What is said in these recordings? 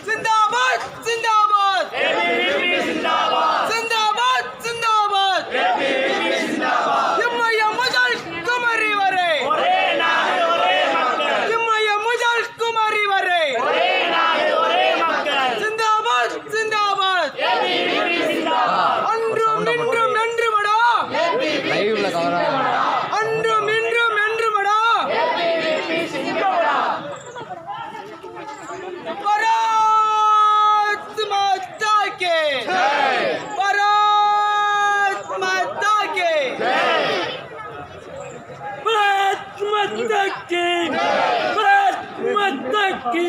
जिंदाबाद जिंदाबाद जिंदाबाद जिंदाबाद எம்மைய முதல் குமரி வரை எம்மைய முதல் குமரி வரை जिंदाबाद जिंदाबाद அன்றும் இன்றும் என்றுமடா லைவ்ல கவரா அன்றும் இன்றும் என்றுமடா भारत माता के भारत माता के भारत माता के भारत माता की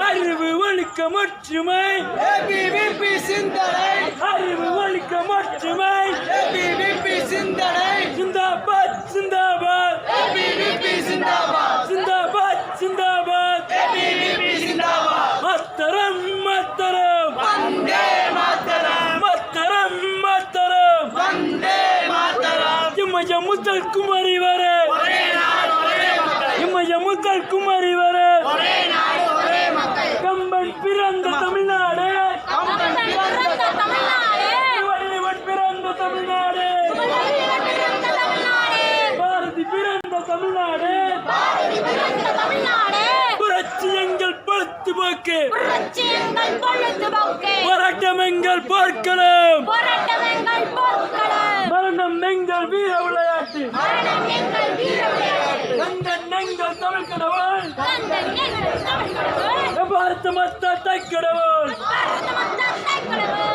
அறிவு ஒழுக்கம் ஒற்றுமை ஏபிவிபி சிந்தனை அறிவு ஒழுக்கம் ஒற்றுமை ஏபிவிபி சிந்தனை जिंदाबाद जिंदाबाद ஏபிவிபி जिंदाबाद जिंदाबाद जिंदाबाद ஏபிவிபி जिंदाबाद मातरम मातरम वंदे मातरम मातरम मातरम वंदे मातरम இம்மைய முதல் குமரி வரை ஒரே நாடு ஒரே மக்கள் இம்மைய முதல் குமரி வரை ஒரே நாடு ஒரே மக்கள் கம்பன் பிறந்த தமிழ்நாடு கம்பன் பிறந்த தமிழ்நாடு வள்ளுவன் பிறந்த தமிழ்நாடு வள்ளுவன் பிறந்த தமிழ்நாடு பாரதி பிறந்த தமிழ்நாடு பாரதி பிறந்த தமிழ்நாடு புரட்சி எங்கள் பொழுதுபோக்கு புரட்சி எங்கள் பொழுதுபோக்கு போராட்டம் எங்கள் போர்க்களம் போராட்டம் எங்கள் போர்க்களம் மரணம் எங்கள் வீர விளையாட்டு மரணம் எங்கள் வீர விளையாட்டு கந்தன் எங்கள் தமிழ் கடவுள் கந்தன் எங்கள் தமிழ் கடவுள் பாரத மாதா தாய் கடவுள் பாரத மாதா தாய் கடவுள்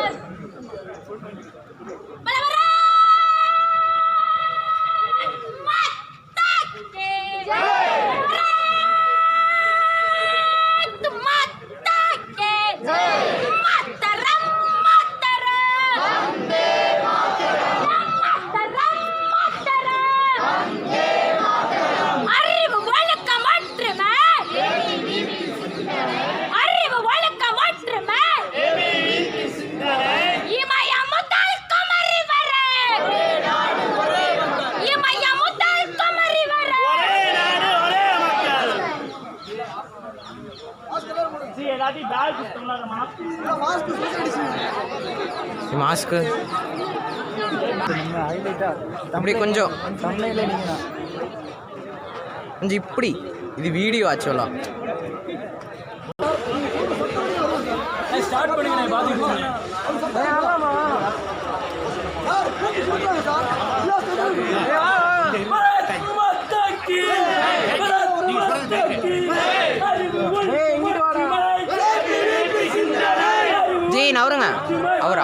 மாஸ்க் அப்படி கொஞ்சம் கொஞ்சம் இப்படி இது வீடியோ ஆச்சுவலா ஸ்டார்ட் பண்ணுங்க ஜி நவருங்க அவர்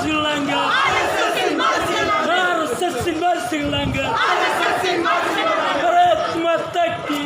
மாசுங்களாங்க ஆர்எஸ்எஸ் மாசுங்களாங்க பாரத் மாதா கி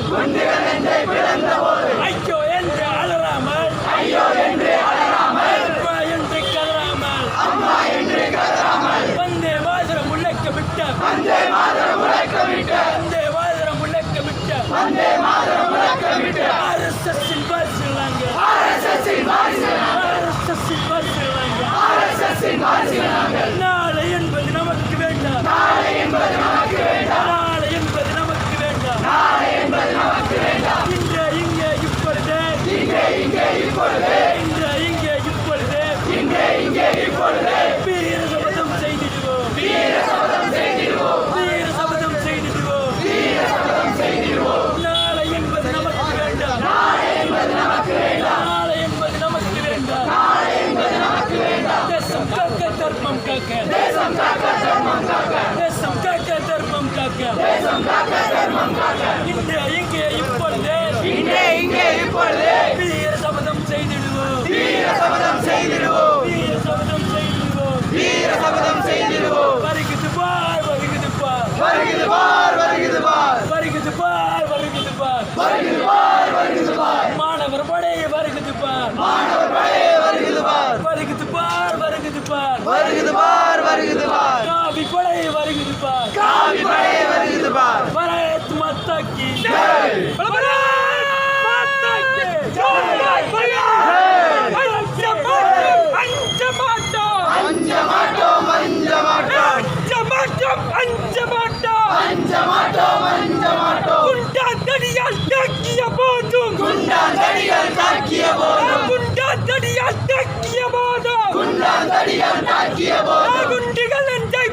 குண்டுகள் நெஞ்சை பிளந்த போது ஐயோ என்று அலறாமல் அம்மா என்று கதறாமல் வந்தே மாதரம் முழக்கமிட்ட வந்தே மாதரம் முழக்கமிட்ட ஆர்எஸ்எஸ்ஸின் வாரிசுகளாங்க நாளை என்பது நமக்கு வேண்டாம் நாளை என்பது நமக்கு வேண்டாம் இங்கே இங்கே இப்பொழுது வீர சபதம் செய்திடுவோம் நாளை என்பது நமக்கு வேண்டாம் தேசம் காக்க தர்மம் காக்க இங்கே இங்கே இப்பொழுது வீர சபதம் செய்திடுவோம் வருகுது பார் மாணவர் படை வருகுது பார் காவி படை வருகுது பார் பாரத் மாதா கி ஜெய் குண்டாந்தடியால் தாக்கிய போதும் குண்டுகள் நெஞ்சை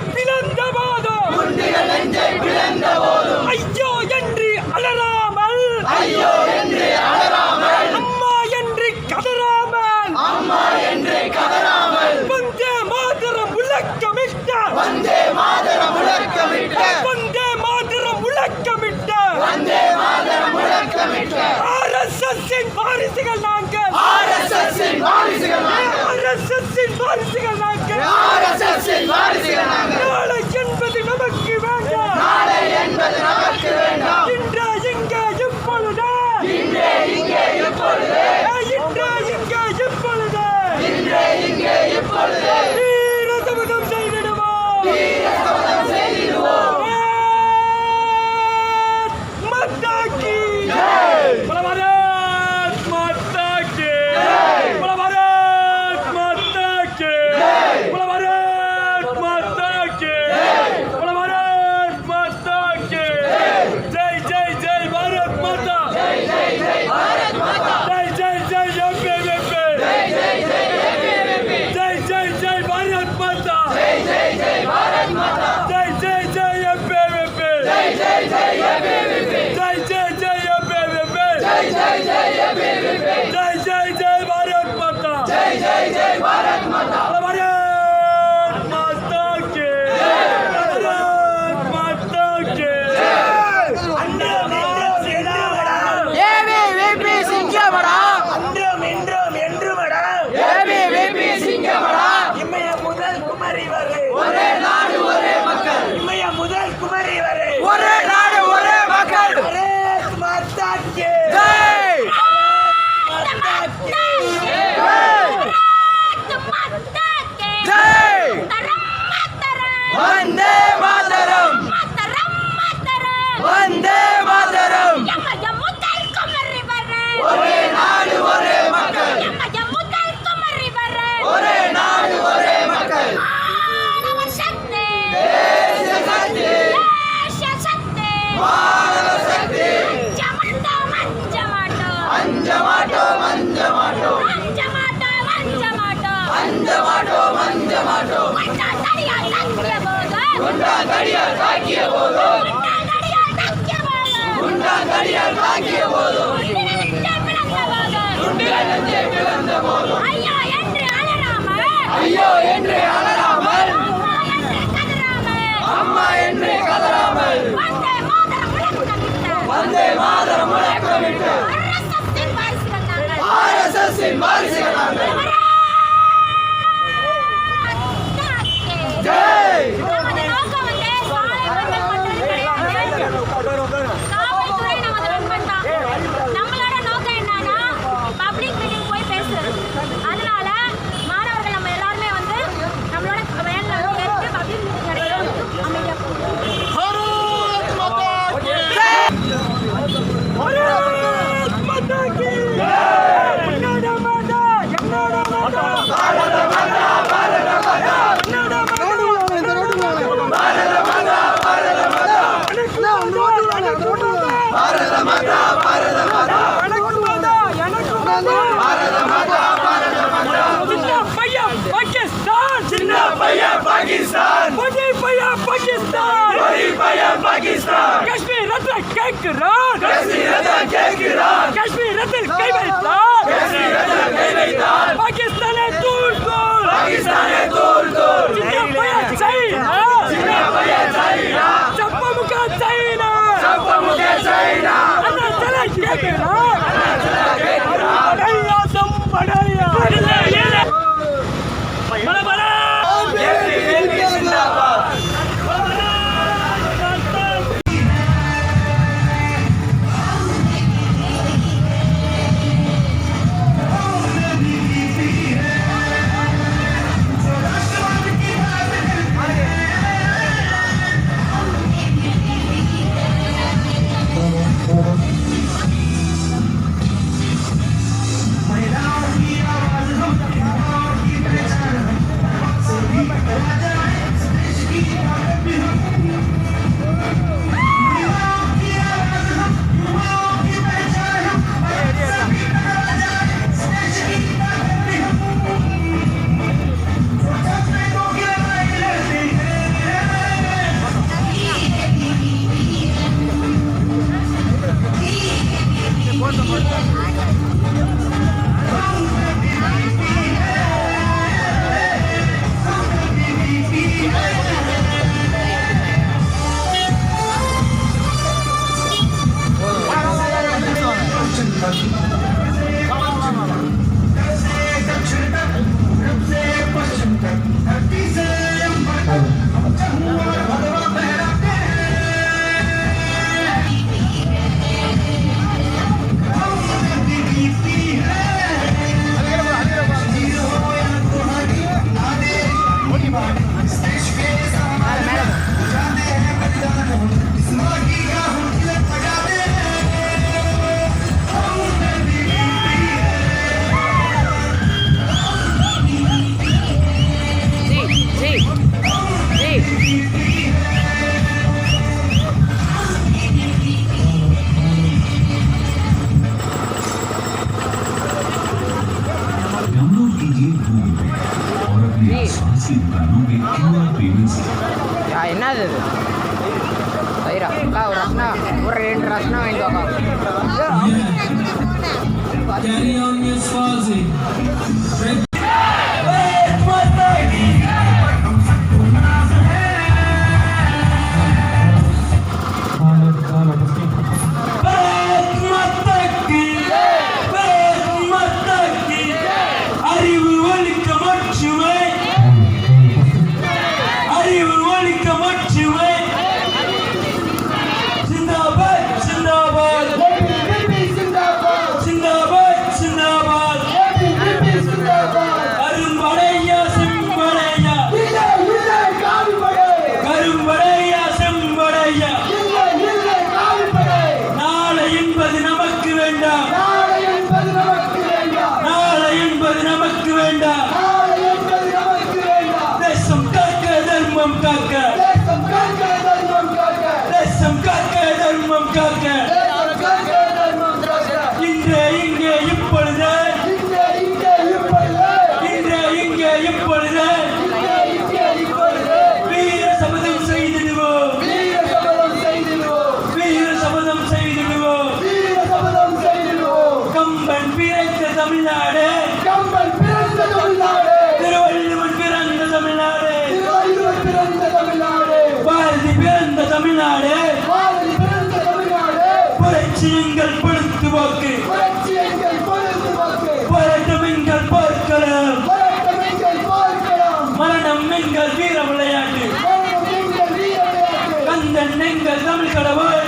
பிளந்த போதும் ஐயோ என்று அலறாமல் அம்மா என்று கதறாமல் வந்தே மாதரம் முழக்கமிட்ட ஆர்எஸ்எஸ்ஸின் வாரிசுகள் நாங்கள் நாளை என்பது நமக்கு வேண்டாம் இன்றே இங்கே இப்பொழுது வீர சபதம் செய்திடுவோம் மாதா கி ஜெய் பாரத் மாதா கி ஜெய் பாரத் மாதா கி ஜெய் பாரத் மாதா கி ஜெய் பாரத் மாதா கி ஜெய் ஜெய் ஜெய் பாரத் மாதா ஜெய் ஜெய் ஜெய் எம்பேபே ஜெய் ஜெய் பாரத் மாதா ஜெய் ஜெய் ஜெய் எம்பேபே जय जय भारत माता भारत माता के ஏபிவிபி சிங்கமடா சிங்கமடா இமய முதல் குமரி வரை ஒரே நாடு ஒரே மக்கள் இமய முதல் குமரி வரை ஒரே நாடு ஒரே மக்கள் भारत माता के ஜெய் ஜெய் வந்தே மாதரம் வந்தே மாதரம் ஒரே நாடு ஒரே மக்கள் ஒரே நாடு ஒரே மக்கள் மாணவ சக்தி அஞ்ச மாட்டோம் குண்டாந்தடியால் தாக்கிய போதும் குண்டுகள் நெஞ்சை பிளந்த போதும் ஐயோ என்று அலறாமல் அம்மா என்று கதறாமல் வந்தே மாதரம் முழக்கமிட்டு ஆர்எஸ்எஸ்ஸின் வாரிசுகள் நாங்கள் ஜெய் பாகிஸ்தான் காஷ்மீரத்தில் கேட்கிறான் காஷ்மீரத்தில் கை வைத்தான் பாகிஸ்தானே தூள் சின்ன பையன் சைனா சப்ப முக சைனா அண்ணா தலை கேட்கிறான் படையாசம் படையா என்னது இது சைரா ஒரு ரத்னா ஒரு 2 ரத்னா வாங்கிட்டு புரட்சியங்கள் பொழுதுபோக்கு போராட்டம் எங்கள் போர்க்களம் மரணம் எங்கள் வீர விளையாட்டு கந்தன் எங்கள் தமிழ் கடவுள்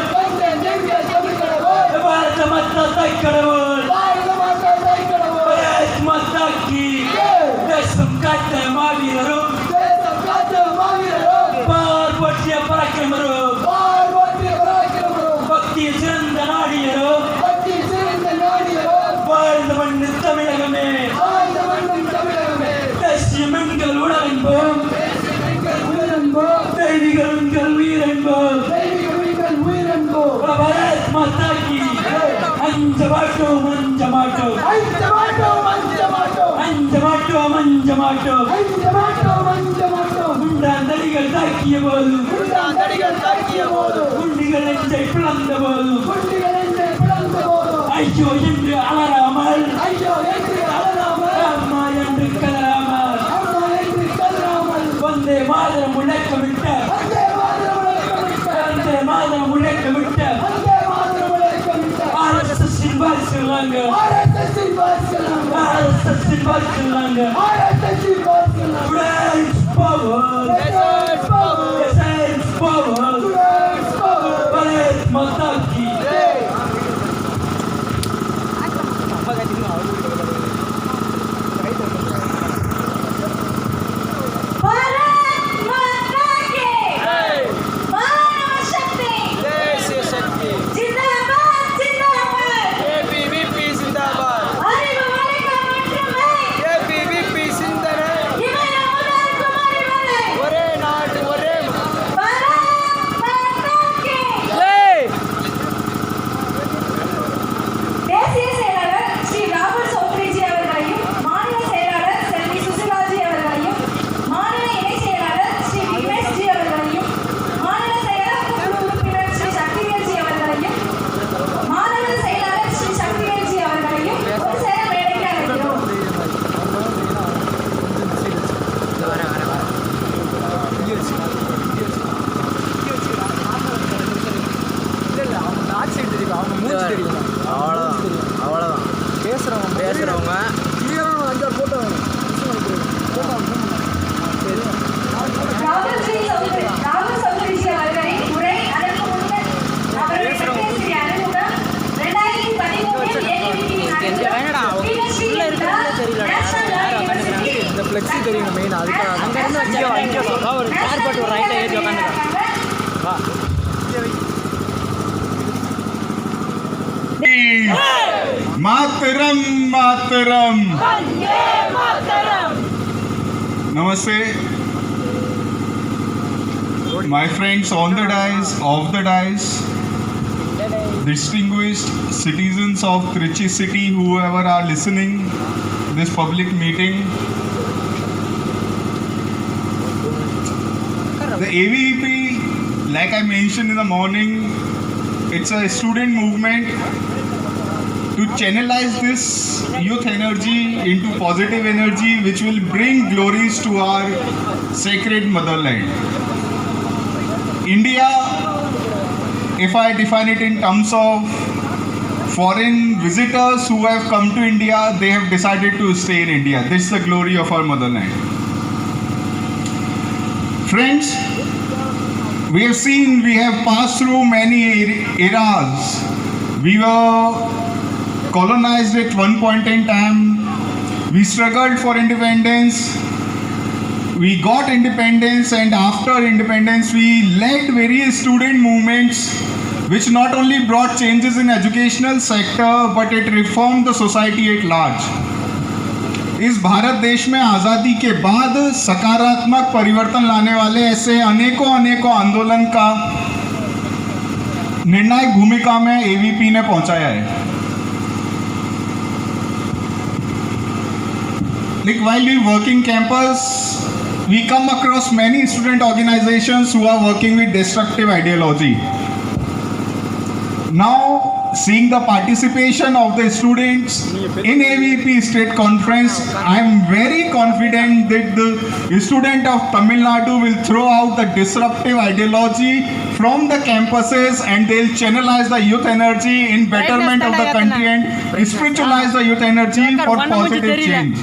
பாரத மாதா தாய் கடவுள் பாரத் மாதா கி தேசம் காத்த மாவீரரும் பார் போற்றிய பராக்கிரமரும் பக்தியில் சிறந்த நாடியரும் வாழ்ந்த மண்ணு தமிழகமே தேசியம் எங்கள் உணவென்போம் தெய்வீகம் எங்கள் உயிரென்போம் பாரத் மாதா கி அஞ்ச மாட்டோம் மாட்டோம் குண்டாந்தடிகள் தாக்கிய போதும் குண்டிகள் நெஞ்சை பிளந்த போதும் ஐயோ என்று அலறாமல் அம்மா என்று கதறாமல் Vande Mataram முழக்கமிட்ட Vande Mataram முழக்கமிட்ட RSS-இன் வாரிசுகளாங்க RSS-இன் வாரிசுகளாங்க Students power Students power Bharat Mata ki அவ்வளோதான் பேசுகிறவங்க ஃப்ளெக்ஸி தெரியும் மெயின் அதுக்காக அங்கேருந்து இங்கே ஒரு சேர் போட்டு ஒரு ரைட்டை ஏற்றி உட்காந்துக்கலாம் வா Mataram, Mataram. Namaste. My friends on the dais, off the dais, distinguished citizens of Trichy city, whoever are listening this public meeting. The AVEP, like I mentioned in the morning, it's a student movement to channelize this youth energy into positive energy which will bring glories to our sacred motherland. India, if I define it in terms of foreign visitors who have come to India, they have decided to stay in India. This is the glory of our motherland. Friends, we have seen, we have passed through many eras. We were colonized at one point in time. We struggled for independence. We got independence, and after independence, we led various student movements which not only brought changes in educational sector, but it reformed the society at large. इस भारत देश में आज़ादी के बाद सकारात्मक परिवर्तन लाने वाले ऐसे अनेकों आंदोलन का निर्णायक भूमिका में एवीपी ने पहुंचाया है. Like while we work in campus, we come across many student organizations who are working with destructive ideology. Now, seeing the participation of the students in AVP state conference, I am very confident that the student of Tamil Nadu will throw out the disruptive ideology from the campuses, and they'll channelize the youth energy in betterment of the country and spiritualize the youth energy for positive change.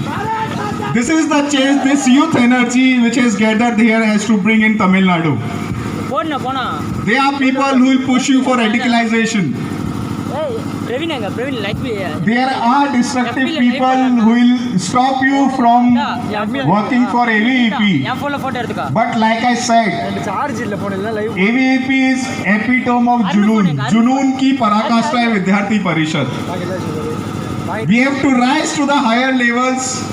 This is the change this youth energy which is gathered here has to bring in Tamil Nadu. They are people who will push you for radicalization. There are destructive people who will stop you from working for AVEP. But like I said, AVEP is epitome of Junoon. Junoon की पराकाष्ठा है विद्यार्थी परिषद. We have to rise to the higher levels.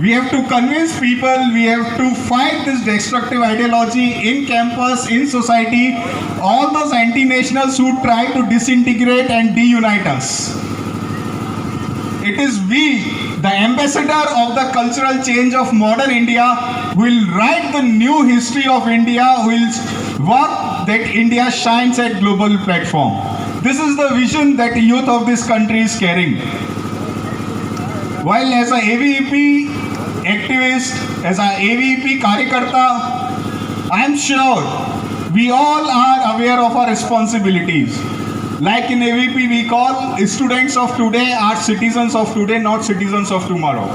We have to convince people, we have to fight this destructive ideology in campus, in society, all those anti-nationals who try to disintegrate and deunite us. It is we, the ambassador of the cultural change of modern India, will write the new history of India, will work that India shines at global platform. This is the vision that youth of this country is carrying. While as a AVP activist, as a AVP Karyakarta, I am sure we all are aware of our responsibilities. Like in AVP, we call students of today are citizens of today, not citizens of tomorrow.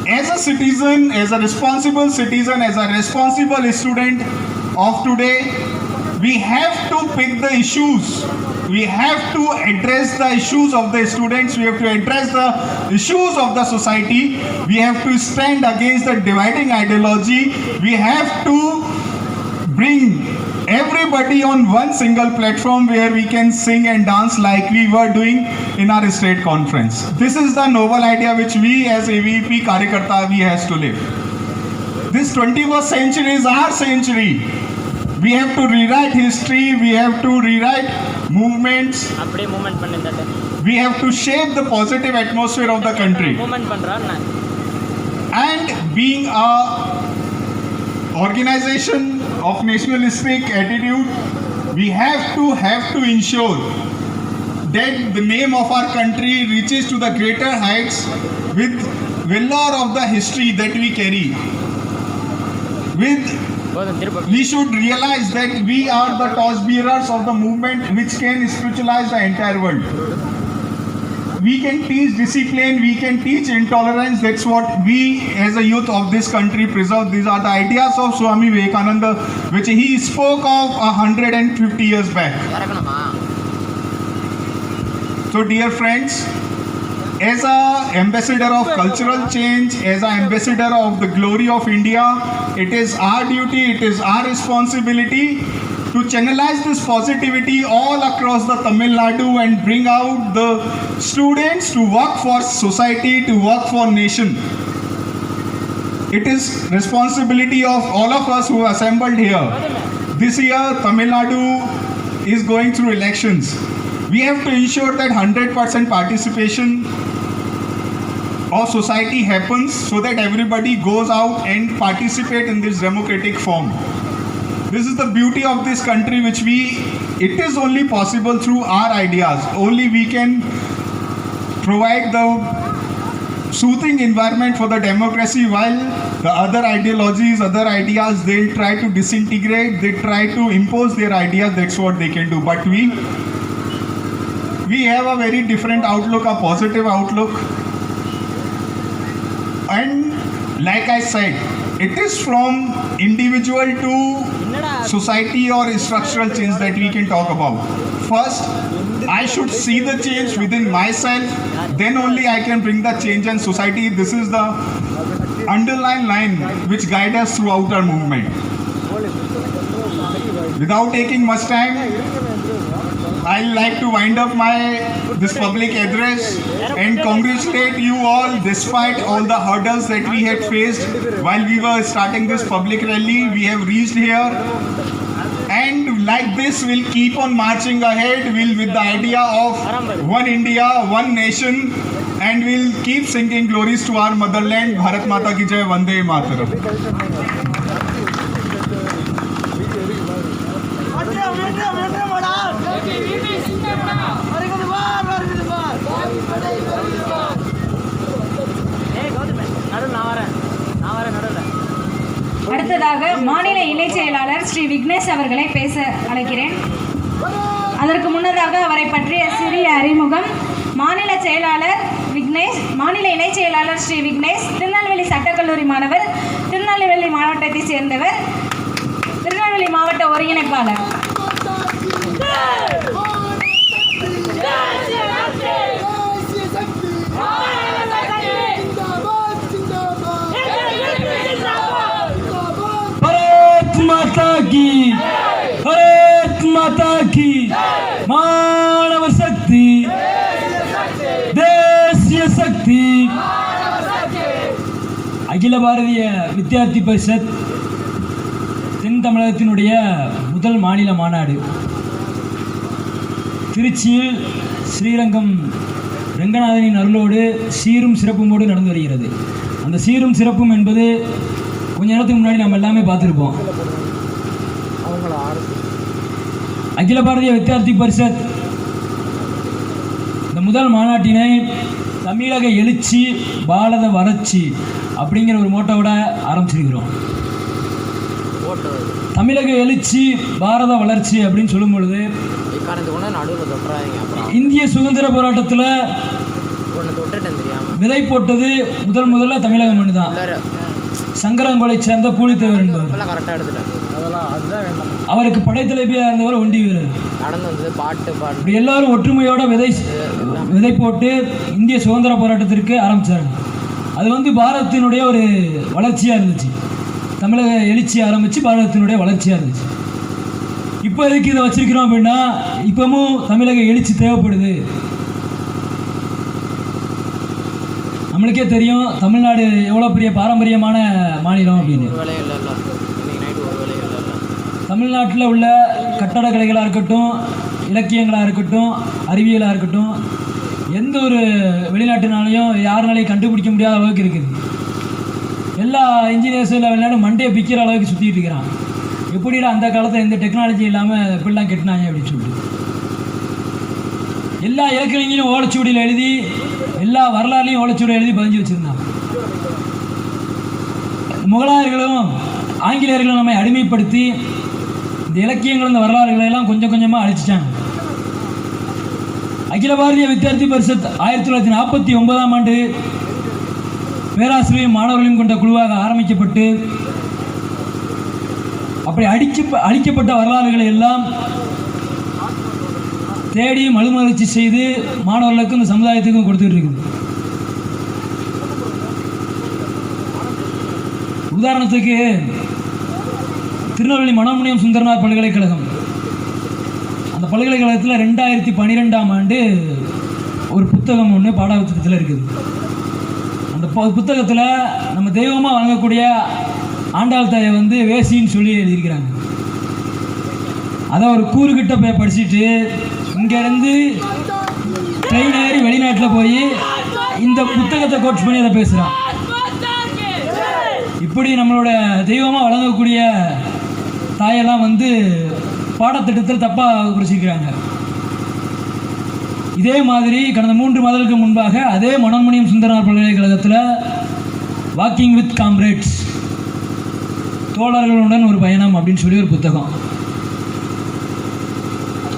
As a citizen, as a responsible citizen, as a responsible student of today, we have to pick the issues. We have to address the issues of the students. We have to address the issues of the society. We have to stand against the dividing ideology. We have to bring everybody on one single platform where we can sing and dance like we were doing in our state conference. This is the noble idea which we as AVP Karyakarta we has to live. This 21st century is our century. We have to rewrite history. We have to rewrite movements. அப்படியே movement பண்ணிருந்தாரு. We have to shape the positive atmosphere of the country. Movement பண்றான். And being a organization of nationalistic attitude, we have to ensure that the name of our country reaches to the greater heights with valor of the history that we carry. We should realize that we are the torchbearers of the movement which can spiritualize the entire world. We can teach discipline, we can teach intolerance. That's what we as a youth of this country preserve. These are the ideas of Swami Vivekananda which he spoke of 150 years back. So dear friends, as an ambassador of cultural change, as an ambassador of the glory of India, it is our duty, it is our responsibility to channelize this positivity all across the Tamil Nadu and bring out the students to work for society, to work for nation. It is responsibility of all of us who assembled here. This year Tamil Nadu is going through elections. We have to ensure that 100% participation of society happens so that everybody goes out and participate in this democratic form. This is the beauty of this country which it is only possible through our ideas. Only we can provide the soothing environment for the democracy, while the other ideologies, other ideas, they try to disintegrate, they try to impose their ideas. That's what they can do. But we have a very different outlook, a positive outlook. And like I said, it is from individual to society or structural change that we can talk about. First, I should see the change within myself, then only I can bring the change in society. This is the underlying line which guides us throughout our movement. Without taking much time, I'd like to wind up this public address and congratulate you all despite all the hurdles that we had faced while we were starting this public rally. We have reached here, and like this we'll keep on marching ahead with the idea of one India, one nation, and we'll keep singing glories to our motherland. Bharat Mata ki Jai, Vande Mataram. அடுத்ததாக மாநில இணைச் செயலாளர் ஸ்ரீ விக்னேஷ் அவர்களை பேச அழைக்கிறேன். அதற்கு முன்னதாக அவரை பற்றிய சிறிய அறிமுகம். மாநில இணைச் செயலாளர் ஸ்ரீ விக்னேஷ் திருநெல்வேலி சட்டக்கல்லூரி மாணவர், திருநெல்வேலி மாவட்டத்தை சேர்ந்தவர், திருநெல்வேலி மாவட்ட ஒருங்கிணைப்பாளர். भारत माता की मानव शक्ति, தேசிய சக்தி. அகில பாரதிய வித்யார்த்தி பரிஷத் தென் தமிழகத்தினுடைய முதல் மாநில மாநாடு திருச்சியில் ஸ்ரீரங்கம் ரெங்கநாதனின் அருளோடு சீரும் சிறப்புமோடு நடந்து வருகிறது. அந்த சீரும் சிறப்பும் என்பது கொஞ்ச நேரத்துக்கு முன்னாடி நம்ம எல்லாமே பார்த்துருப்போம். அகில பாரதிய வித்யார்த்தி பரிஷத் இந்த முதல் மாநாட்டினை தமிழக எழுச்சி பாரத வளர்ச்சி அப்படிங்கிற ஒரு மோட்டோவோட ஆரம்பிச்சிருக்கிறோம். தமிழக எழுச்சி பாரத வளர்ச்சி அப்படின்னு சொல்லும் பொழுது இந்திய சுதந்திர போராட்டத்தில் விதை போட்டது முதல்ல தமிழக மண்ணு தான். சங்கரங்கோலை சேர்ந்த பூலித்தேவர் என்பவர், அவருக்கு படைத்தலைவியாக இருந்தவர் ஒண்டி வீரர். இப்படி எல்லாரும் ஒற்றுமையோட விதை போட்டு இந்திய சுதந்திர போராட்டத்திற்கு ஆரம்பித்தாங்க. அது பாரதத்தினுடைய ஒரு வளர்ச்சியாக இருந்துச்சு. தமிழக எழுச்சி ஆரம்பித்து பாரதத்தினுடைய வளர்ச்சியாக இருந்துச்சு. இப்போ எதுக்கு இதை வச்சிருக்கிறோம் அப்படின்னா, இப்பவும் தமிழக எழுச்சி தேவைப்படுது. நம்மளுக்கே தெரியும் தமிழ்நாடு எவ்வளோ பெரிய பாரம்பரியமான மாநிலம் அப்படின்னு. தமிழ்நாட்டில் உள்ள கட்டடக்கலைகளாக இருக்கட்டும், இலக்கியங்களாக இருக்கட்டும், அறிவியலாக இருக்கட்டும், எந்த ஒரு வெளிநாட்டுனாலையும் யாருனாலையும் கண்டுபிடிக்க முடியாத அளவுக்கு இருக்குது. எல்லா இன்ஜினியர்ஸில் விளையாடும் மண்டையை பிக்கிற அளவுக்கு சுற்றிட்டு இருக்கிறான். எப்படிலாம் அந்த காலத்தில் எந்த டெக்னாலஜி இல்லாமல் எப்படிலாம் கெட்டினாங்க அப்படின்னு சொல்லிட்டு எல்லா இலக்கியங்களையும் ஓலைச்சுவடியில் எழுதி, எல்லா வரலாறுலையும் ஓலைச்சுவடியில் எழுதி பதிஞ்சு வச்சுருந்தாங்க. முகலாயர்களும் ஆங்கிலேயர்களும் நம்மை அடிமைப்படுத்தி இந்த இலக்கியங்கள், இந்த வரலாறுகளெல்லாம் கொஞ்சம் கொஞ்சமாக அழிச்சிட்டாங்க. அகில பாரதிய வித்யார்த்தி பரிஷத் 1949ஆம் ஆண்டு பேராசிரியர் மாணவர்களையும் கொண்ட குழுவாக ஆரம்பிக்கப்பட்டு, அப்படி அழிக்கப்பட்ட வரலாறுகளை எல்லாம் தேடி மறுமலர்ச்சி செய்து மாணவர்களுக்கும் இந்த சமுதாயத்துக்கும் கொடுத்துட்டு இருக்குது. உதாரணத்துக்கு திருநெல்வேலி மனோன்மணியம் சுந்தரனார் பல்கலைக்கழகம், அந்த பல்கலைக்கழகத்தில் 2012ஆம் ஆண்டு ஒரு புத்தகம் ஒன்று பாடப்புத்தகத்தில் இருக்குது. அந்த புத்தகத்தில் நம்ம தெய்வமாக வழங்கக்கூடிய ஆண்டாள் தாயை வேசின்னு சொல்லி எழுதியிருக்கிறாங்க. அதை ஒரு கூறுகிட்ட போய் படிச்சுட்டு இங்கேருந்து ட்ரெயின் ஏறி வெளிநாட்டில் போய் இந்த புத்தகத்தை கோட்ஸ் பண்ணி அதை பேசுகிறான். இப்படி நம்மளோட தெய்வமாக வழங்கக்கூடிய தாயெல்லாம் பாடத்திட்டத்தில் தப்பாக குறிச்சிக்கிறாங்க. இதே மாதிரி கடந்த 3 மாதங்களுக்கு முன்பாக அதே மனோன்மணியம் சுந்தரனார் பல்கலைக்கழகத்தில் வாக்கிங் வித் காம்ரேட்ஸ், தோழர்களுடன் ஒரு பயணம் அப்படின்னு சொல்லி ஒரு புத்தகம்.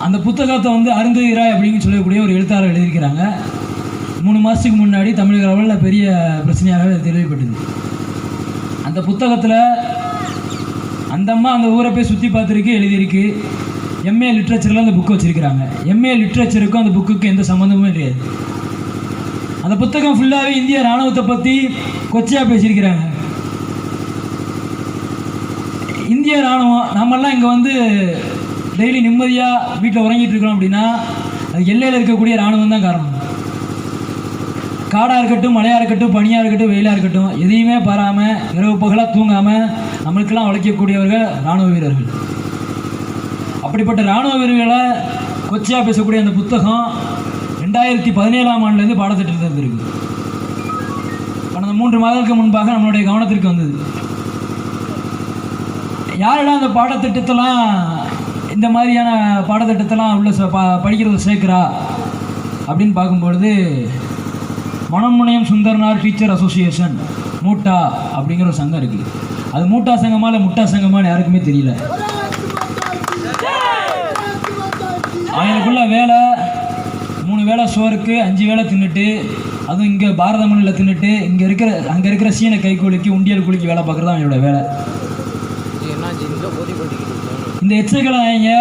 அந்த புத்தகத்தை அருந்துகிறாய் அப்படின்னு சொல்லக்கூடிய ஒரு எழுத்தாளர் எழுதியிருக்கிறாங்க. 3 மாதத்துக்கு முன்னாடி தமிழக அளவில் பெரிய பிரச்சனையாக தெளிவுபட்டது. அந்த புத்தகத்தில் அந்த அம்மா அந்த ஊரை போய் சுற்றி பார்த்துருக்கு, எழுதியிருக்கு. எம்ஏ லிட்ரேச்சரில் அந்த புக்கு வச்சுருக்கிறாங்க. எம்ஏ லிட்ரேச்சருக்கும் அந்த புக்குக்கு எந்த சம்மந்தமும் கிடையாது. அந்த புத்தகம் ஃபுல்லாகவே இந்திய இராணுவத்தை பற்றி கொச்சையாக பேசியிருக்கிறாங்க. இந்திய இராணுவம், நம்மெல்லாம் இங்கே டெய்லி நிம்மதியாக வீட்டில் உறங்கிட்டு இருக்கிறோம் அப்படின்னா அது எல்லையில் இருக்கக்கூடிய இராணுவம் தான் காரணம். காடாக இருக்கட்டும், மழையாக இருக்கட்டும், பனியாக இருக்கட்டும், வெயிலாக இருக்கட்டும், எதையுமே பாராமல் இரவு பகலாக தூங்காமல் நம்மளுக்கெல்லாம் உழைக்கக்கூடியவர்கள் இராணுவ வீரர்கள். அப்படிப்பட்ட இராணுவ வீரர்களை கொச்சையாக பேசக்கூடிய அந்த புத்தகம் 2017ஆம் ஆண்டுலேருந்து பாடத்திட்டத்தில் இருந்திருக்கு. கடந்த 3 மாதங்களுக்கு முன்பாக நம்மளுடைய கவனத்திற்கு வந்தது. யாரெல்லாம் அந்த பாடத்திட்டத்தெல்லாம், இந்த மாதிரியான பாடத்திட்டத்தெல்லாம் உள்ள படிக்கிறத சேர்க்குறா அப்படின்னு பார்க்கும்பொழுது மனோன்மணியம் சுந்தரனார் டீச்சர் அசோசியேஷன், மூட்டா அப்படிங்கிற ஒரு சங்கம் இருக்குது. அது மூட்டா சங்கமா இல்லை முட்டா சங்கமானு யாருக்குமே தெரியல. அவங்களுக்குள்ள வேலை 3 வேளை சோறுக்கு 5 வேளை தின்னுட்டு, அதுவும் இங்கே பாரத மண்ணில் தின்னுட்டு அங்கே இருக்கிற சீன கைக்கூலிக்கு உண்டியல் கூலிக்கு வேலை பார்க்குறது தான் அவங்களோட வேலை. இந்த எச்சரிக்கைகளை அவங்க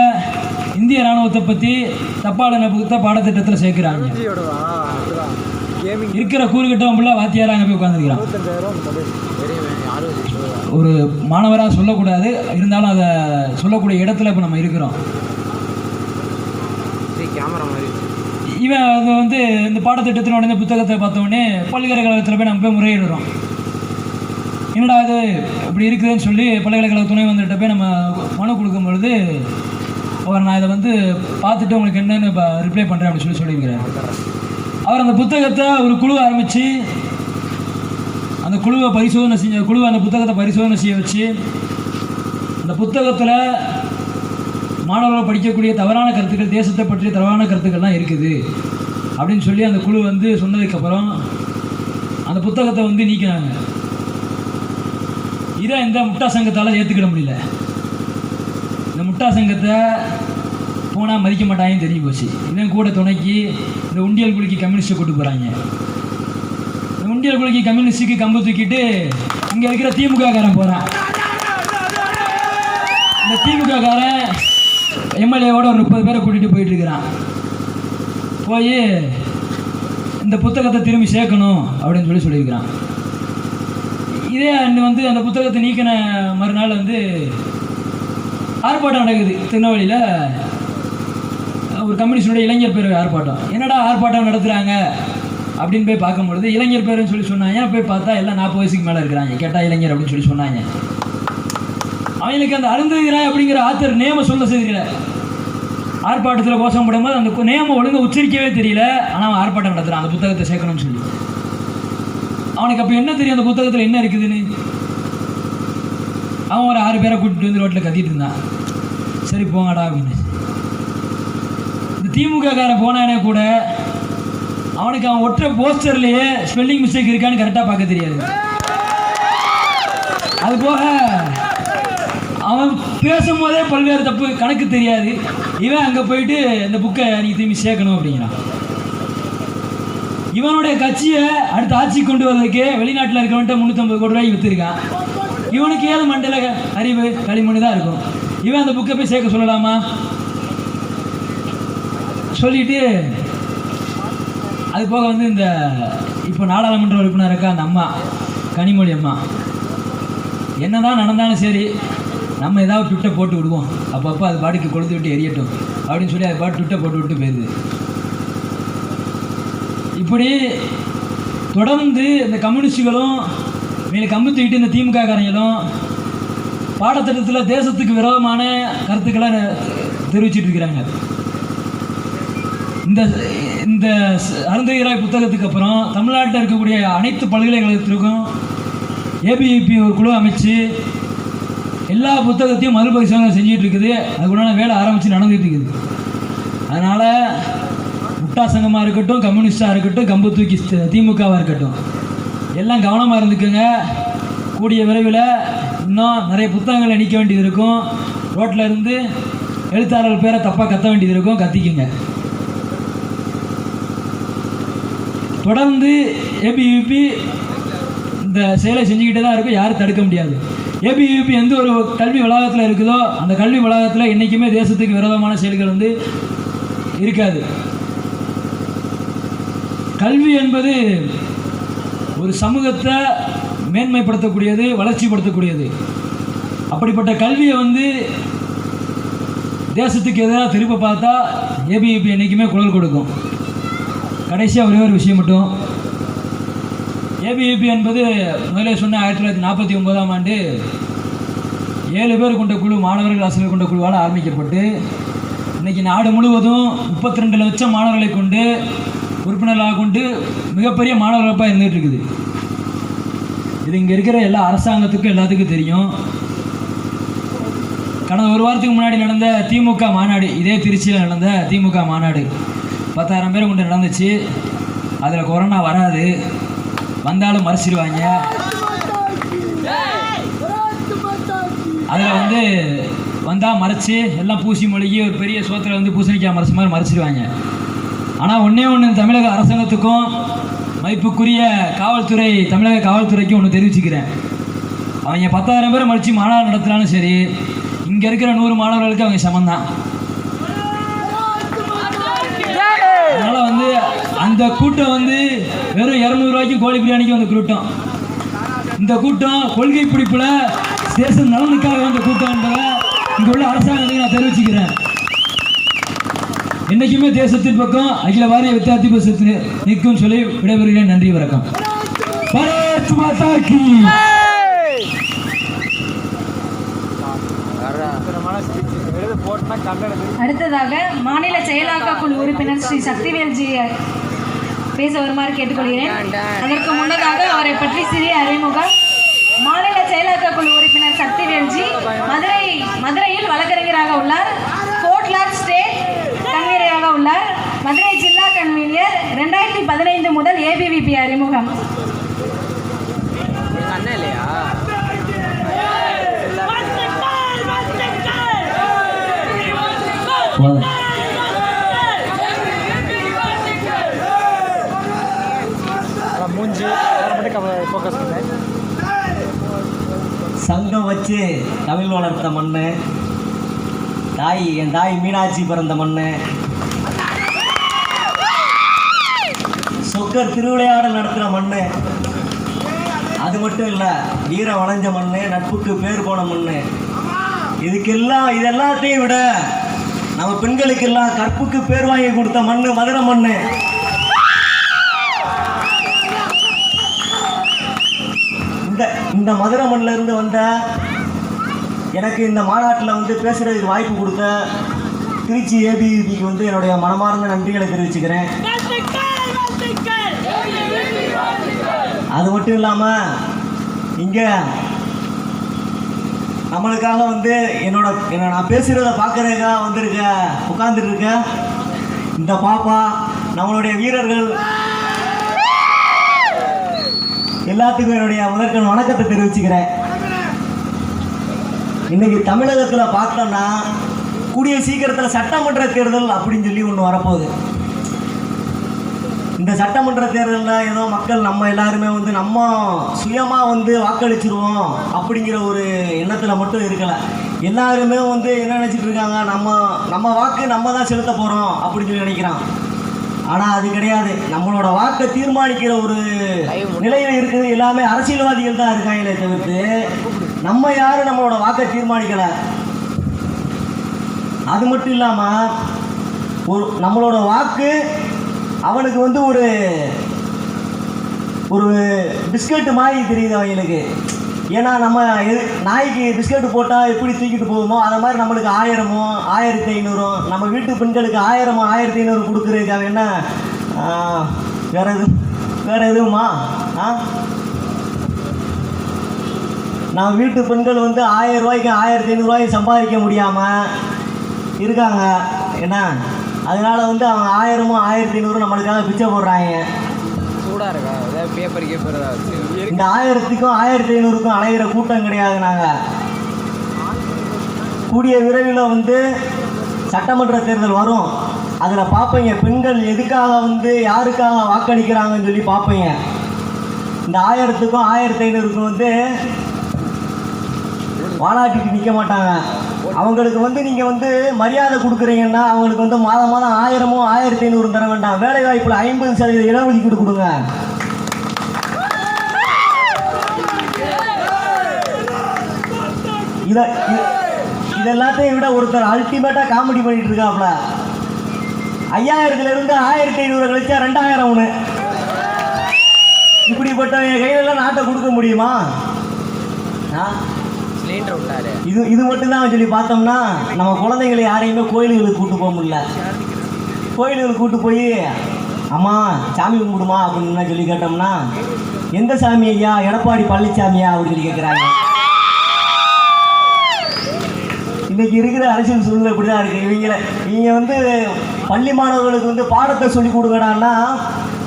இந்திய இராணுவத்தை பற்றி தப்பான புத்தகத்தை பாடத்திட்டத்தில் சேர்க்குறாங்க. இருக்கிற கூறுகிட்டவன் ஃபுல்லாக வாத்தியாராக அங்கே போய் உட்காந்துருக்கிறான். ஒரு மாணவராக சொல்லக்கூடாது, இருந்தாலும் அதை சொல்லக்கூடிய இடத்துல இப்போ நம்ம இருக்கிறோம். இவன் அது இந்த பாடத்திட்டத்தினோட இந்த புத்தகத்தை பார்த்தோடனே பல்கலைக்கழகத்தில் போய் நம்ம போய் முறையிடுறோம். என்னடா அது இப்படி இருக்குதுன்னு சொல்லி பல்கலைக்கழக துணைவேந்தர்கிட்ட போய் நம்ம மனு கொடுக்கும் பொழுது அவர் நான் இதை பார்த்துட்டு உங்களுக்கு என்னென்னு ரிப்ளை பண்ணுறேன் அப்படின்னு சொல்லியிருக்கிறார். அவர் அந்த புத்தகத்தை ஒரு குழு ஆரம்பித்து அந்த குழுவை அந்த புத்தகத்தை பரிசோதனை செய்ய வச்சு அந்த புத்தகத்தில் மாணவர்கள் படிக்கக்கூடிய தவறான கருத்துக்கள், தேசத்தை பற்றிய தவறான கருத்துக்கள்லாம் இருக்குது அப்படின்னு சொல்லி அந்த குழு வந்து சொன்னதுக்கப்புறம் அந்த புத்தகத்தை வந்து நீக்கினாங்க. இதை இந்த முட்டா சங்கத்தால் ஏற்றுக்கிட முடியல. இந்த முட்டா சங்கத்தை போனால் மதிக்க மாட்டாங்கன்னு தெரிஞ்சு போச்சு. இவன் கூட துணைக்கி இந்த உண்டியல் குலுக்கி கம்யூனிஸ்ட்டை கூட்டு போகிறாங்க. இந்த உண்டியல் குலுக்கி கம்யூனிஸ்ட்டுக்கு கம்பு தூக்கிட்டு இங்கே இருக்கிற திமுககாரன் போகிறான். இந்த திமுககாரன் எம்எல்ஏவோட ஒரு 30 பேரை கூட்டிகிட்டு போயிட்டுருக்கிறான். போய் இந்த புத்தகத்தை திரும்பி சேர்க்கணும் அப்படின்னு சொல்லியிருக்கிறான். இதே வந்து அந்த புத்தகத்தை நீக்கின மறுநாள் வந்து ஆர்ப்பாட்டம் நடக்குது திருநெல்வேலியில். ஒரு கம்யூனிஸ்டுடைய இளைஞர் பேர் ஆர்ப்பாட்டம். என்னடா ஆர்ப்பாட்டம் நடத்துகிறாங்க அப்படின்னு போய் பார்க்கும்பொழுது இளைஞர் பேருன்னு சொன்னாங்க. போய் பார்த்தா எல்லாம் 40 வயசுக்கு மேலே இருக்கிறாங்க. கேட்டால் இளைஞர் அப்படின்னு சொன்னாங்க. அவங்களுக்கு அந்த அருந்ததிராய் அப்படிங்கிற ஆத்தர் நேம சொல்ல தெரியல. ஆர்ப்பாட்டத்தில் கோஷம் போடும்போது அந்த நேமம் ஒழுங்காக உச்சரிக்கவே தெரியல. ஆனால் அவன் ஆர்ப்பாட்டம் நடத்துகிறான் அந்த புத்தகத்தை சேர்க்கணும்னு சொல்லி. அவனுக்கு அப்போ என்ன தெரியும் அந்த புத்தகத்தில் என்ன இருக்குதுன்னு? அவன் ஒரு 6 பேரை கூட்டிகிட்டு வந்து ரோட்டில் கத்திட்டு இருந்தான். சரி போங்கடா அப்படின்னு. இந்த திமுககாரன் போனானே கூட அவனுக்கு அவன் ஒற்றை போஸ்டர்லேயே ஸ்பெல்லிங் மிஸ்டேக் இருக்கான்னு கரெக்டாக பார்க்க தெரியாது. அது போக அவன் பேசும்போதே பல்வேறு தப்பு கணக்கு தெரியாது. இவன் அங்கே போயிட்டு இந்த புக்கை நீ திரும்பி சேர்க்கணும் அப்படிங்கிறான். இவனுடைய கட்சியை அடுத்த ஆட்சி கொண்டு வர்றதுக்கு வெளிநாட்டில் இருக்கிறவன்ட்ட 350 கோடி ரூபாய்க்கு விற்றுருக்கான். இவனுக்கு ஏழு மண்டல அறிவு களிமணி தான் இருக்கும். இவன் அந்த புக்கை போய் சேர்க்க சொல்லலாமா? சொல்லிட்டு அது போக வந்து இந்த இப்போ நாடாளுமன்ற உறுப்பினர் இருக்கா அந்த அம்மா கனிமொழி அம்மா, என்னதான் நடந்தாலும் சரி நம்ம ஏதாவது ட்விட்டை போட்டு விடுவோம், அப்பப்போ அது பாட்டுக்கு கொளுத்து விட்டு எரியட்டும் அப்படின்னு சொல்லி அது பாட்டு ட்விட்டை போட்டு விட்டு போயிடுது. இப்படி தொடர்ந்து இந்த கம்யூனிஸ்டுகளும் மேலே கம்பு தூக்கிட்டு இந்த திமுக காரங்களும் பாடத்திட்டத்தில் தேசத்துக்கு விரோதமான கருத்துக்களை தெரிவிச்சிட்டு இருக்கிறாங்க. இந்த அருந்ததிராய் புத்தகத்துக்கு அப்புறம் தமிழ்நாட்டில் இருக்கக்கூடிய அனைத்து பல்கலைக்கழகத்திற்கும் ஏபிவிபி ஒரு குழு அமைச்சு எல்லா புத்தகத்தையும் மறுபரிசோதனை செஞ்சுட்டு இருக்குது. அதுக்குண்டான வேலை ஆரம்பித்து நடந்துகிட்டு இருக்குது. அதனால் முட்டா சங்கமாக இருக்கட்டும், கம்யூனிஸ்டாக இருக்கட்டும், கம்பு தூக்கி திமுகவாக இருக்கட்டும், எல்லாம் கவனமாக இருந்துக்குங்க. கூடிய விரைவில் இன்னும் நிறைய புத்தகங்களை நீக்க வேண்டியது இருக்கும். ரோட்டில் இருந்து எழுத்தாளர்கள் பேரை தப்பாக கத்த வேண்டியது இருக்கும். கத்திக்குங்க. தொடர்ந்து ஏபிவிபி இந்த செயலை செஞ்சுக்கிட்டே தான் இருக்கும். யாரும் தடுக்க முடியாது. ஏபிவிபி எந்த ஒரு கல்வி வளாகத்தில் இருக்குதோ அந்த கல்வி வளாகத்தில் என்றைக்குமே தேசத்துக்கு விரோதமான செயல்கள் வந்து இருக்காது. கல்வி என்பது ஒரு சமூகத்தை மேன்மைப்படுத்தக்கூடியது, வளர்ச்சிப்படுத்தக்கூடியது. அப்படிப்பட்ட கல்வியை வந்து தேசத்துக்கு எதிராக திரும்ப பார்த்தா ஏபிவிபி என்றைக்குமே குரல் கொடுக்கும். கடைசியாக ஒரே ஒரு விஷயம் மட்டும். ஏபிவிபி என்பது முதலே சொன்ன 1949ஆம் ஆண்டு 7 பேர் கொண்ட குழு, மாணவர்கள் ஆசிரியர் கொண்ட குழுவால் ஆரம்பிக்கப்பட்டு இன்றைக்கி நாடு முழுவதும் 32 லட்சம் மாணவர்களை கொண்டு உறுப்பினர்களாக கொண்டு மிகப்பெரிய மாணவர்களாக இருந்துகிட்டு இருக்குது. இது இங்கே இருக்கிற எல்லா அரசாங்கத்துக்கும் எல்லாத்துக்கும் தெரியும். கடந்த ஒரு வாரத்துக்கு முன்னாடி நடந்த திமுக மாநாடு, இதே திருச்சியில் நடந்த திமுக மாநாடு 10,000 பேர் கொண்டு நடந்துச்சு. அதில் கொரோனா வராது, வந்தாலும் மறைச்சிடுவாங்க. அதில் வந்து வந்தால் மறைச்சி எல்லாம் பூசி மொழிகி ஒரு பெரிய சோத்தில் வந்து பூசணிக்காய் மறைச்ச மாதிரி மறைச்சிடுவாங்க. ஆனால் ஒன்று தமிழக அரசாங்கத்துக்கும் மதிப்புக்குரிய காவல்துறை, தமிழக காவல்துறைக்கும் ஒன்று தெரிவிச்சுக்கிறேன். அவங்க 10,000 பேரை மறைச்சி மாநாடு நடத்தினாலும் சரி, இங்கே இருக்கிற 100 மாணவர்களுக்கு அவங்க சமந்தான். அதனால் வந்து அந்த கூட்டம் வந்து வெறும் 200 ரூபாய்க்கு கோழி பிரியாணிக்கு வந்த கூட்டம். இந்த கூட்டம் கொள்கை பிடிப்பில் தேச நலனுக்காக வந்த கூட்டம் என்பதை இங்கே உள்ள அரசாங்கத்துக்கு நான் தெரிவிச்சுக்கிறேன். என்றைக்குமே தேசத்தின் பக்கம் அகில பாரதிய வித்தியார்த்தி பரிஷத்து நிற்கும் சொல்லி விடைபெறுகிறேன். நன்றி, வணக்கம். பாரத் மாதா கி. அடுத்ததாக மாநில செயலாக்க குழு உறுப்பினர் ஸ்ரீ சக்திவேல்ஜி பேச வருமாறு கேட்டுக்கொள்கிறேன். அதற்கு முன்னதாக அவரை பற்றி சிறிய அறிமுகம். மாநில செயலாக்க குழு உறுப்பினர் சக்திவேல்ஜி மதுரையில் வழக்கறிஞராக உள்ளார். கோட்லாட் ஸ்டேட் கன்வீனராக உள்ளார். மதுரை ஜில்லா கன்வீனர் 2015 முதல் ஏபிவிபி அறிமுகம். அண்ணன் இல்லையா? மூஞ்சி ஃபோக்கஸ் பண்ண சங்கம் வச்சு தமிழ் வளர்த்த மண்ணு, என் தாய் மீனாட்சி பிறந்த மண்ணு, சொக்கர் திருவிளையாடல் நடத்துகிற மண்ணு, அது மட்டும் இல்லை வீரம் வளைஞ்ச மண்ணு, நட்புக்கு பேர் போன மண்ணு. இதெல்லாத்தையும் விட நம்ம பெண்களுக்கெல்லாம் கற்புக்கு பேர் வாங்கி கொடுத்த மண்ணு மதுரை மண்ணு. இந்த மதுரை மண்ணில் இருந்து வந்த எனக்கு இந்த மாநாட்டில் வந்து பேசுகிறதுக்கு வாய்ப்பு கொடுத்த திருச்சி ஏபிவிபிக்கு என்னுடைய மனமார்ந்த நன்றிகளை தெரிவிச்சுக்கிறேன். அது மட்டும் இல்லாமல் இங்கே நம்மளுக்காக என்ன நான் பேசுகிறத பார்க்குறதுக்காக உட்கார்ந்துட்டு இருக்க இந்த பாப்பா, நம்மளுடைய வீரர்கள் எல்லாத்துக்கும் என்னுடைய முதற்கண் வணக்கத்தை தெரிவிச்சுக்கிறேன். இன்னைக்கு தமிழகத்தில் பார்த்தோம்னா கூடிய சீக்கிரத்தில் சட்டமன்ற தேர்தல் அப்படின்னு சொல்லி ஒன்று வரப்போகுது. இந்த சட்டமன்ற தேர்தலில் ஏதோ மக்கள் நம்ம எல்லாருமே நம்ம சுயமாக வாக்களிச்சிருவோம் அப்படிங்கிற ஒரு எண்ணத்தில் மட்டும் இருக்கலை. எல்லாருமே என்ன நினச்சிட்டு இருக்காங்க, நம்ம வாக்கு நம்ம தான் செலுத்த போகிறோம் அப்படின்னு சொல்லி நினைக்கிறான். ஆனால் அது கிடையாது. நம்மளோட வாக்கை தீர்மானிக்கிற ஒரு நிலையில் இருக்குது எல்லாமே அரசியல்வாதிகள் தான் இருக்காங்களே தவிர்த்து நம்ம யாரும் நம்மளோட வாக்கை தீர்மானிக்கலை. அது மட்டும் இல்லாமல் நம்மளோட வாக்கு அவனுக்கு ஒரு பிஸ்கட்டு மாதிரி தெரியுது அவங்களுக்கு. ஏன்னா நம்ம நாய்க்கு பிஸ்கட்டு போட்டால் எப்படி தூக்கிட்டு போகுமோ அதை மாதிரி நம்மளுக்கு 1000மோ 1500 நம்ம வீட்டு பெண்களுக்கு 1000மோ 1500 கொடுக்குறதுக்காக என்ன வேறு எதுவுமா? நம்ம வீட்டு பெண்கள் 1000 ரூபாய்க்கு 1500 ரூபாய்க்கு சம்பாதிக்க முடியாமல் இருக்காங்க. என்ன அதனால் அவங்க 1000மோ 1500 நம்மளுக்காக பிச்சை போடுறாங்க. சூடாக இருக்கா? ஏதாவது பேப்பர் இந்த 1000க்கும் 1500க்கும் அலைகிற கூட்டம் கிடையாது. நாங்கள் கூடிய விரைவில் சட்டமன்ற தேர்தல் வரும். அதில் பார்ப்பீங்க பெண்கள் எதுக்காக யாருக்காக வாக்களிக்கிறாங்கன்னு சொல்லி பார்ப்பீங்க. இந்த 1000க்கும் 1500க்கும் வாலாட்டிட்டு நிற்க மாட்டாங்க. அவங்களுக்கு நீங்கள் மரியாதை கொடுக்குறீங்கன்னா அவங்களுக்கு மாதம் 1000மோ 1500 தர வேண்டாம். வேலை வாய்ப்பில் 50% இடஒதுக்கீடு கொடுங்க. இதெல்லாத்தையும் விட ஒருத்தர் அல்டிமேட்டாக காமெடி பண்ணிட்டு இருக்காப்ல. 5000லேருந்து 1500 கழிச்சா 2000 ஒன்று. இப்படிப்பட்ட கையிலெல்லாம் நாட்டை கொடுக்க முடியுமா? இது மட்டும்தான் சொல்லி பார்த்தோம்னா நம்ம குழந்தைங்களை யாரையுமே கோயில்களுக்கு கூட்டு போக முடியல. கோயில்களுக்கு கூட்டு போய் அம்மா சாமி கும்பிடுமா அப்படின்னு சொல்லி கேட்டோம்னா எந்த சாமி ஐயா, எடப்பாடி பழனிசாமியா அப்படின்னு சொல்லி கேட்குறாங்க. இன்னைக்கு இருக்கிற அரசியல் சூழ்நிலை இப்படி தான் இருக்குது. இவங்க பள்ளி மாணவர்களுக்கு பாடத்தை சொல்லி கொடுக்கடான்னா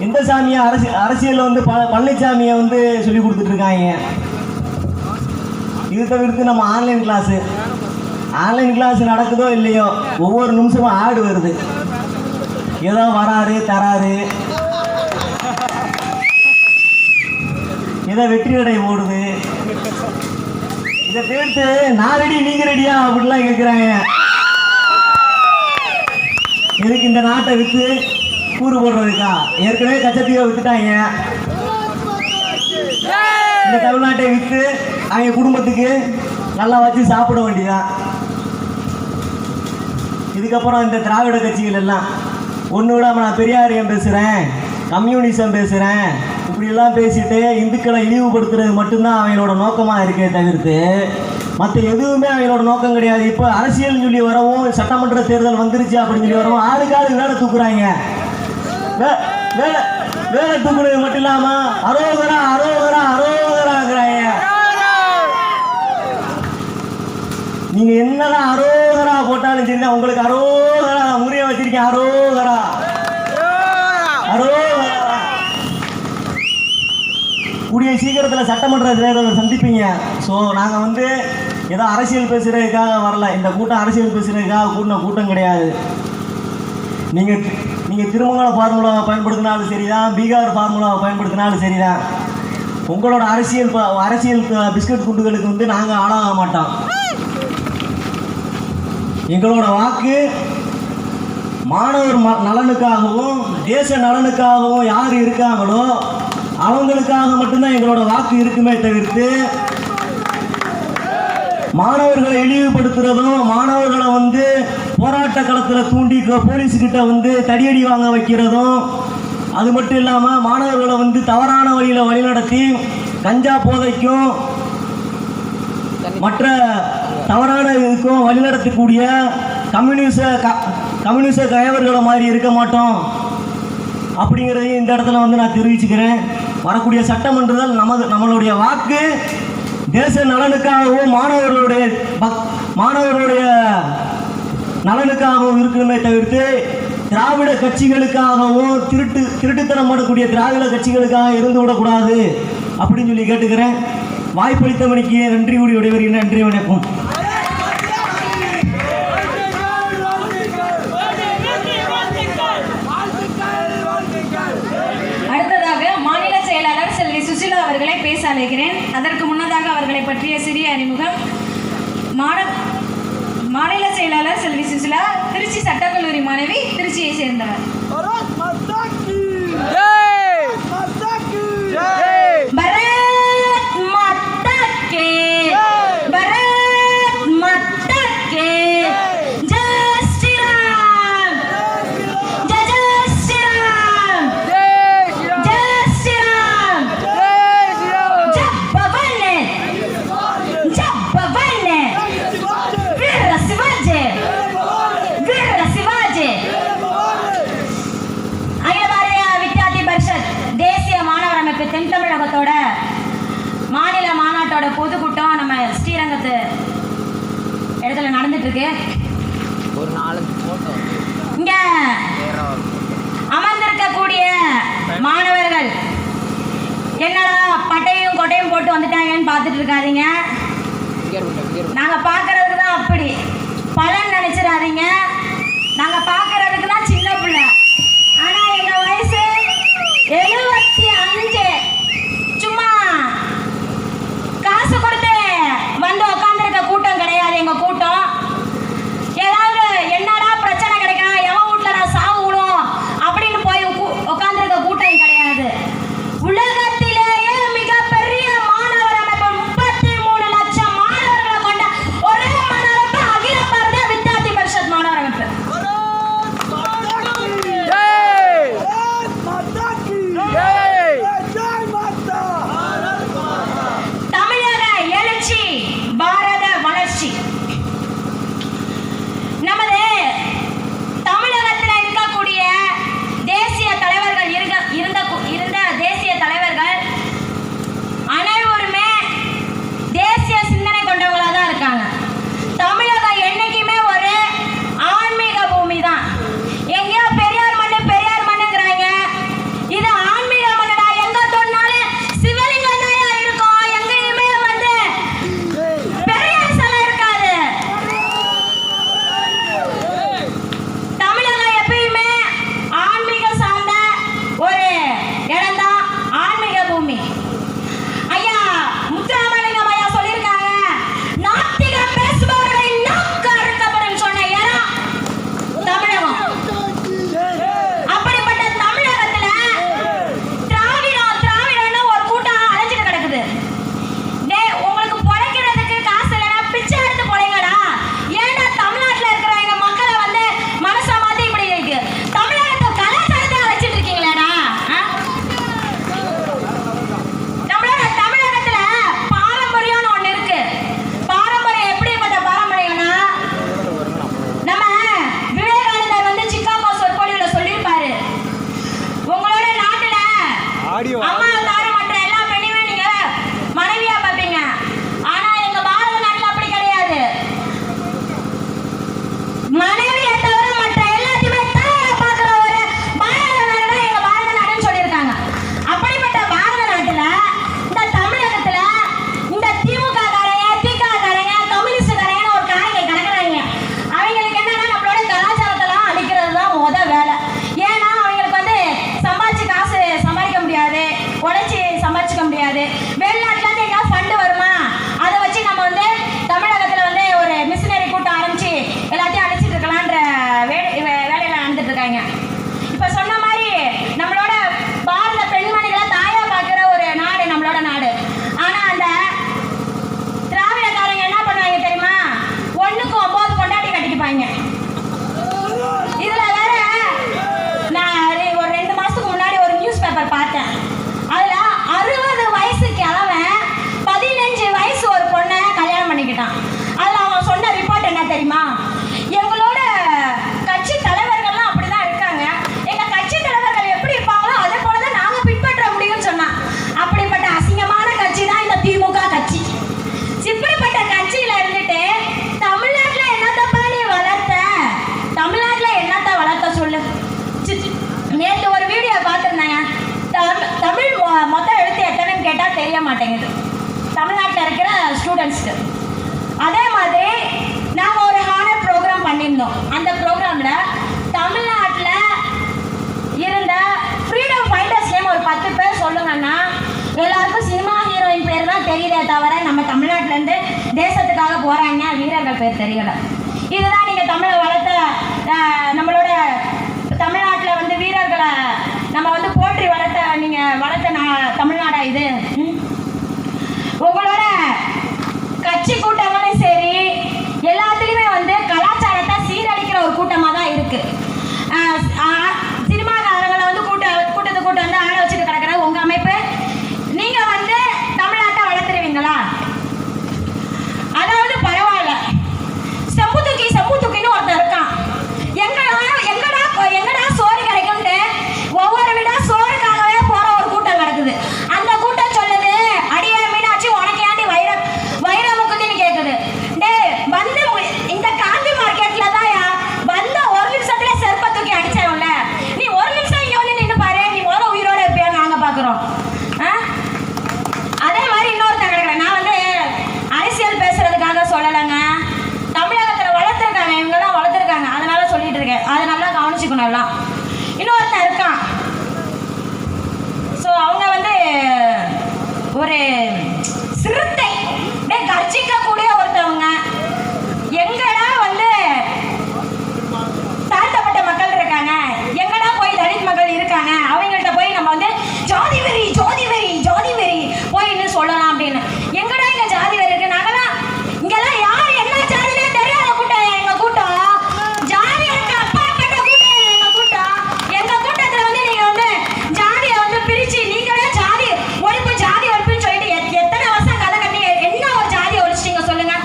எந்த சாமியை அரசியலில் பழனிசாமியை சொல்லி கொடுத்துட்ருக்காங்க. இது தவிர்த்து நம்ம ஆன்லைன் கிளாஸ் நடக்குதோ இல்லையோ ஒவ்வொரு நிமிஷமும் ஆடு வருது. ஏதோ வராரு தராரு, ஏதோ வெற்றி நடை ஓடுது. இதை தவிர்த்து நான் ரெடி நீங்க ரெடியா அப்படின்லாம் கேட்குறாங்க. எதுக்கு இந்த நாட்டை விற்று கூறு போடுறதுக்கா? ஏற்கனவே கச்சத்தீவை விற்றுட்டாங்க. இந்த தமிழ்நாட்டை விற்று அவங்க குடும்பத்துக்கு நல்லா வச்சு சாப்பிட வேண்டியதான். இதுக்கப்புறம் இந்த திராவிட கட்சிகள் எல்லாம் ஒன்று விடாமல் நான் பெரியாரியம் பேசுகிறேன், கம்யூனிசம் பேசுகிறேன், இப்படியெல்லாம் பேசிட்டு இந்துக்களை இழிவுபடுத்துறது மட்டும்தான் அவங்களோட நோக்கமாக இருக்கே தவிர்த்து மற்ற எதுவுமே அவங்களோட நோக்கம் கிடையாது. இப்போ அரசியல் சொல்லி வரவும் சட்டமன்ற தேர்தல் வந்துருச்சு அப்படின்னு சொல்லி வரவும் ஆளுக்கு வேலை தூக்குறாங்க. வேலை தூக்குறது மட்டும் இல்லாம அரோகரா அரோகரா அரோகராங்கிறாங்க. நீங்க என்னதான் அரோகரா போட்டாலும் சரிதான், உங்களுக்கு அரோகரா முறைய வச்சிருக்கேன். அரோகரா அரோகரா. கூடிய சீக்கிரத்தில் சட்டமன்ற தேர்தலை சந்திப்பீங்க. ஸோ நாங்கள் வந்து ஏதோ அரசியல் பேசுகிறதுக்காக வரல. இந்த கூட்டம் அரசியல் பேசுகிறதுக்காக கூட்டம் கிடையாது. நீங்கள் திருமங்கல ஃபார்முலாவை பயன்படுத்தினாலும் சரிதான், பீகார் ஃபார்முலாவை பயன்படுத்தினாலும் சரிதான், உங்களோட அரசியல் பிஸ்கட் குண்டுகளுக்கு வந்து நாங்கள் ஆளாக மாட்டோம். எங்களோட வாக்கு மாணவர் நலனுக்காகவும் தேச நலனுக்காகவும் யார் இருக்காங்களோ அவங்களுக்காக மட்டும்தான் எங்களோட வாக்கு இருக்குமே தவிர்த்து மாணவர்களை இழிவுபடுத்துறதும், மாணவர்களை வந்து போராட்ட களத்தில் தூண்டி போலீஸுக்கிட்ட வந்து தடியடி வாங்க வைக்கிறதும், அது மட்டும் இல்லாமல் மாணவர்களை வந்து தவறான வழியில் வழிநடத்தி கஞ்சா போதைக்கும் மற்ற தவறான இதுக்கும் வழிநடத்தக்கூடிய கம்யூனிச கயவர்களை மாதிரி இருக்க மாட்டோம் அப்படிங்கிறதையும் இந்த இடத்துல வந்து நான் தெரிவிச்சுக்கிறேன். வரக்கூடிய சட்டமன்றத்தில் நம்மளுடைய வாக்கு தேச நலனுக்காகவும் மாணவர்களுடைய நலனுக்காகவும் இருக்குமே தவிர்த்து திராவிட கட்சிகளுக்காகவும் திருட்டுத்தனம் பண்ணக்கூடிய திராவிட கட்சிகளுக்காக இருந்து விடக்கூடாது அப்படின்னு சொல்லி கேட்டுக்கிறேன். வாய்ப்பளித்தவனுக்கு நன்றி கூடி விடைபெறுகிறேன். நன்றி, வணக்கம். அடுத்ததாக மாநில செயலாளர் செல்வி சுசிலா அவர்களை பேச அழைக்கிறேன். அதற்கு முன்னதாக அவர்களை பற்றிய சிறிய அறிமுகம். மாநில செயலாளர் செல்வி சுசிலா திருச்சி சட்டக்கல்லூரி மாணவி, திருச்சியை சேர்ந்தவர். தென் தமிழகத்தோட மாநில மாநாட்டோட பொதுக்கூட்டம் நம்ம ஸ்ரீரங்கத்து இடத்துல நடந்துட்டு இருக்கு. இங்க அமர்ந்திருக்கக்கூடிய மாணவர்கள் என்னடா பட்டையும் கொட்டையும் போட்டு வந்துட்டாங்கன்னு பார்த்துட்டு இருக்காதீங்க. நாங்க பார்க்கறதுக்கு தான் அப்படி பலன் நினைச்சிடாதீங்க. நாங்க பார்க்கறதுக்கு தான் சின்ன பிள்ளை. ஆனா எங்க வயசு 75. சும்மா காசு கொடுத்து வந்து உட்காந்துருக்க கூட்டம் கிடையாது எங்க கூட்டம். ஏதாவது என்னடா பிரச்சனை கிடைக்கும், எவன் வீட்டுல நான் சாவு விடும் அப்படின்னு போய் உட்காந்துருக்க கூட்டம் கிடையாது. உலகத்திலேயே மிகப்பெரிய மாணவர் அமைப்பு 33 லட்சம் மாணவர்களை கொண்ட ஒரே மாணவர் அகில பாரதிய வித்யார்த்தி பரிஷத் மாணவர் அமைப்பு. போகிறாங்க, வீரர்கள் பேர் தெரியலை. இதுதான் நீங்கள் தமிழை வளர்த்த நம்மளோட தமிழ்நாட்டில் வந்து வீரர்களை நம்ம வந்து போற்றி நீங்கள் வளர்த்த தமிழ்நாடா இது? உங்களோட கட்சி கூட்டங்களும் சரி எல்லாத்துலேயுமே வந்து கலாச்சாரத்தை சீரழிக்கிற ஒரு கூட்டமாக தான் இருக்குது. சினிமாக்காரங்களை வந்து கூட்டத்தை வந்து ஆட வச்சுட்டு கிடக்கிற உங்கள் அமைப்பு, நீங்கள் வந்து தமிழ்நாட்டை வளர்த்துருவீங்களா? அதாவது பரவாயில்ல, செம்பு தூக்கின்னு ஒருத்தர் இருக்கான். எங்கடா சோறு கிடைக்கும்ட்டு ஒவ்வொரு வீடா சோறுக்காகவே போற ஒரு கூட்டம் கிடக்குது. அந்த கூட்டம் சொல்லுது, அடியே மீனாட்சி உனக்கு ஏண்டி வைரமுக்குன்னு கேக்குது. டே வந்து இந்த காந்தி மார்க்கெட்ல தான் வந்த ஒரு நிமிஷத்துல செருப்பை தூக்கி அடிச்சவன்ல, நீ ஒரு நிமிஷம் இங்க வந்து நின்று பாரு, நீ ஒரு உயிரோட இருப்பியா நாங்க பாக்குறோம். அதே மாதிரி இன்னொருத்தன் கிடைக்கிறேன். நான் வந்து அரசியல் பேசுறதுக்காக சொல்லலைங்க, தமிழகத்தில் வளர்த்துருக்காங்க, இவங்கெல்லாம் வளர்த்துருக்காங்க, அதனால சொல்லிட்டு இருக்கேன். அதை நல்லா கவனிச்சுக்கணும் எல்லாம். இன்னொருத்தன் இருக்கான். ஸோ அவங்க வந்து ஒரு சிறுத்தை கர்ஜிக்கக்கூடிய ஒருத்தவங்க. எங்கடா வந்து தாழ்த்தப்பட்ட மக்கள் இருக்காங்க, எங்கடா போய் தலித் மக்கள் இருக்காங்க, அவங்கள்ட்ட போய் நம்ம வந்து ஜாதி வெறி போயின்னு சொல்லலாம் அப்படின்னு. எங்கடா இங்க ஜாதி வெறி இருக்கு? நாங்கெல்லாம் இங்கெல்லாம் யார் என்ன ஜாதினே தெரியாத கூட்டம் எங்க கூட்டம். ஜாதி இருக்கு அப்பாற்பட்ட கூட்டம் எங்க கூட்டம். எங்க கூட்டத்துல வந்து நீங்க வந்து ஜாதியை வந்து பிரிச்சு நீங்களே ஜாதி ஒழிப்புன்னு சொல்லிட்டு எத்தனை வருஷம் கதை கட்டி என்ன ஒரு ஜாதியை ஒழிச்சிட்டீங்க சொல்லுங்க?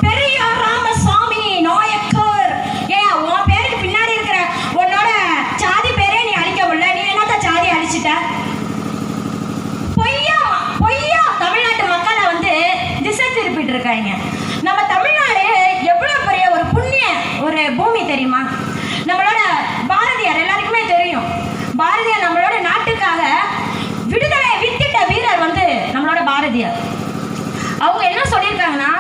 பெரியார் ராமசாமி நாயக்கர், ஏன் உன் பேருக்கு பின்னாடி இருக்கிற உன்னோட ஜாதி பேரே நீ அழிக்க முடியல, நீ என்னத்த ஜாதி அழிச்சிட்ட? பொய்யா தமிழ்நாட்டு மக்களை வந்து திசை திருப்பிட்டு இருக்காங்க. நம்ம தமிழ்நாடு எவ்வளவு பெரிய ஒரு புண்ணிய ஒரு பூமி தெரியுமா? நம்மளோட பாரதியார் எல்லாருக்குமே தெரியும். பாரதியார் நம்மளோட நாட்டுக்காக விடுதலை வித்திட்ட வீரர் வந்து நம்மளோட பாரதியார். அவங்க என்ன சொல்லியிருக்காங்கன்னா,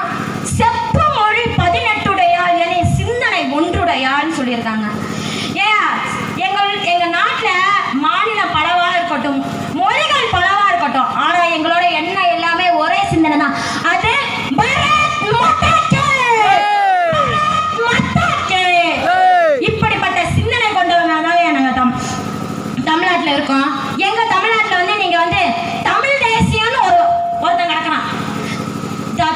செப்பு மொழி 18 என சிந்தனை ஒன்றுடையான்னு சொல்லியிருக்காங்க. ஏன் எங்க நாட்டில் மாநிலம் பலவா இருக்கட்டும், மொழிகள் பலவா இருக்கட்டும், ஆனா எங்களோட எண்ணம் எல்லாமே ஒரே சிந்தனை தான். அது இப்படிப்பட்ட சிந்தனை கொண்டவங்க தான் நாங்க தமிழ்நாட்டில் இருக்கோம். எங்க தமிழ்நாட்டில் வந்து நீங்க வந்து தமிழ் தேசியம்னு ஒருத்தன் கிடக்கிறான்.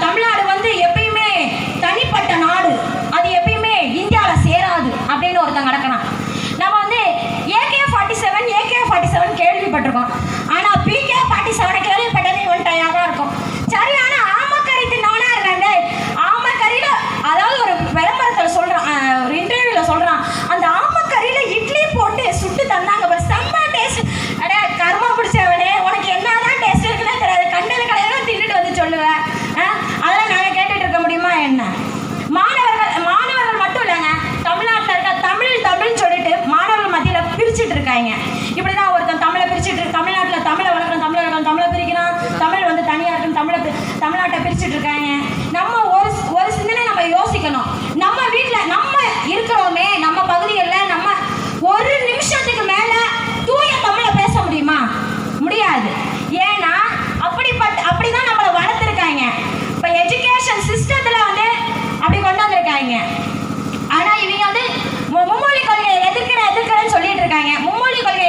தமிழ்நாடு வந்து எப்பயுமே தனிப்பட்ட நாடு, அது எப்பயுமே இந்தியாவில் சேராது அப்படின்னு ஒருத்தன் கிடக்கிறான். நம்ம வந்து AK-47 கேள்விப்பட்டிருக்கோம், ஆனா PK-47 கேள்விப்பட்டது ஒன்றையாக தான் இருக்கும். சரியான ஆமக்கறி தின்னவனா இருக்காங்க. ஆமக்கறியில அதாவது ஒரு விளம்பரத்தில் சொல்றான், ஒரு இன்டர்வியூல சொல்றான், அந்த ஆமக்கறியில இட்லி போட்டு சுட்டு தந்தாங்க, செம்ம டேஸ்ட். அடே கர்மா பிடிச்சவனே, உனக்கு என்னதான் டேஸ்ட் இருக்குன்னு தெரியாது, கண்டது கடையெல்லாம் தின்னுட்டு வந்து சொல்லுவேன். அதெல்லாம் நாங்கள் கேட்டுட்டு இருக்க முடியுமா என்ன? மாணவர்கள் மட்டும் இல்லைங்க, தமிழ்நாட்டில் இருக்க தமிழ்னு சொல்லிட்டு மாணவர்கள் மத்தியில் பிரிச்சுட்டு இருக்காங்க. இப்படிதான் ஒருத்தன் தமிழை பிரிச்சுட்டு, தமிழ்நாட்டில் தமிழை வளர்க்கணும், தமிழை பிரிக்கிறான், தமிழ் வந்து தனியாக இருக்குன்னு தமிழ்நாட்டை பிரிச்சுட்டு இருக்காங்க. நம்ம ஒரு சிந்தனை நம்ம யோசிக்கணும். நம்ம வீட்டில் நம்ம இருக்கிறோமே, நம்ம பகுதிகளில் நம்ம ஒரு நிமிஷத்துக்கு மேலே தூய தமிழை பேச முடியுமா? முடியாது. ஏன்னா அப்படிதான் நம்மளை வளர்த்துருக்காங்க. இப்போ எஜுகேஷன் சிஸ்டத்தில் வந்து அப்படி கொண்டு வந்திருக்காங்க. ஆனால் இவங்க வந்து மும்மொழி கொள்கையை எதிர்க்கிறேன்னு சொல்லிட்டு இருக்காங்க. மும்மொழி கொள்கை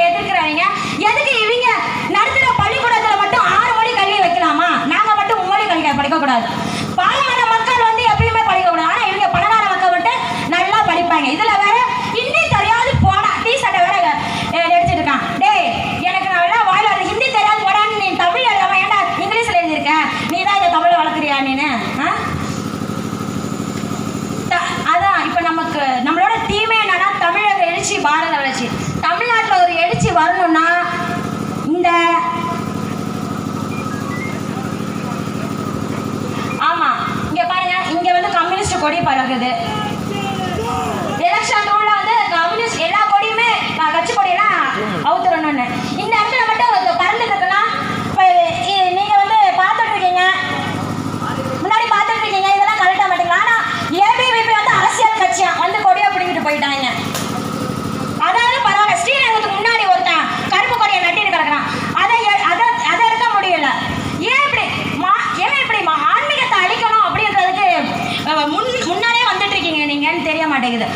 மாட்டேங்குது.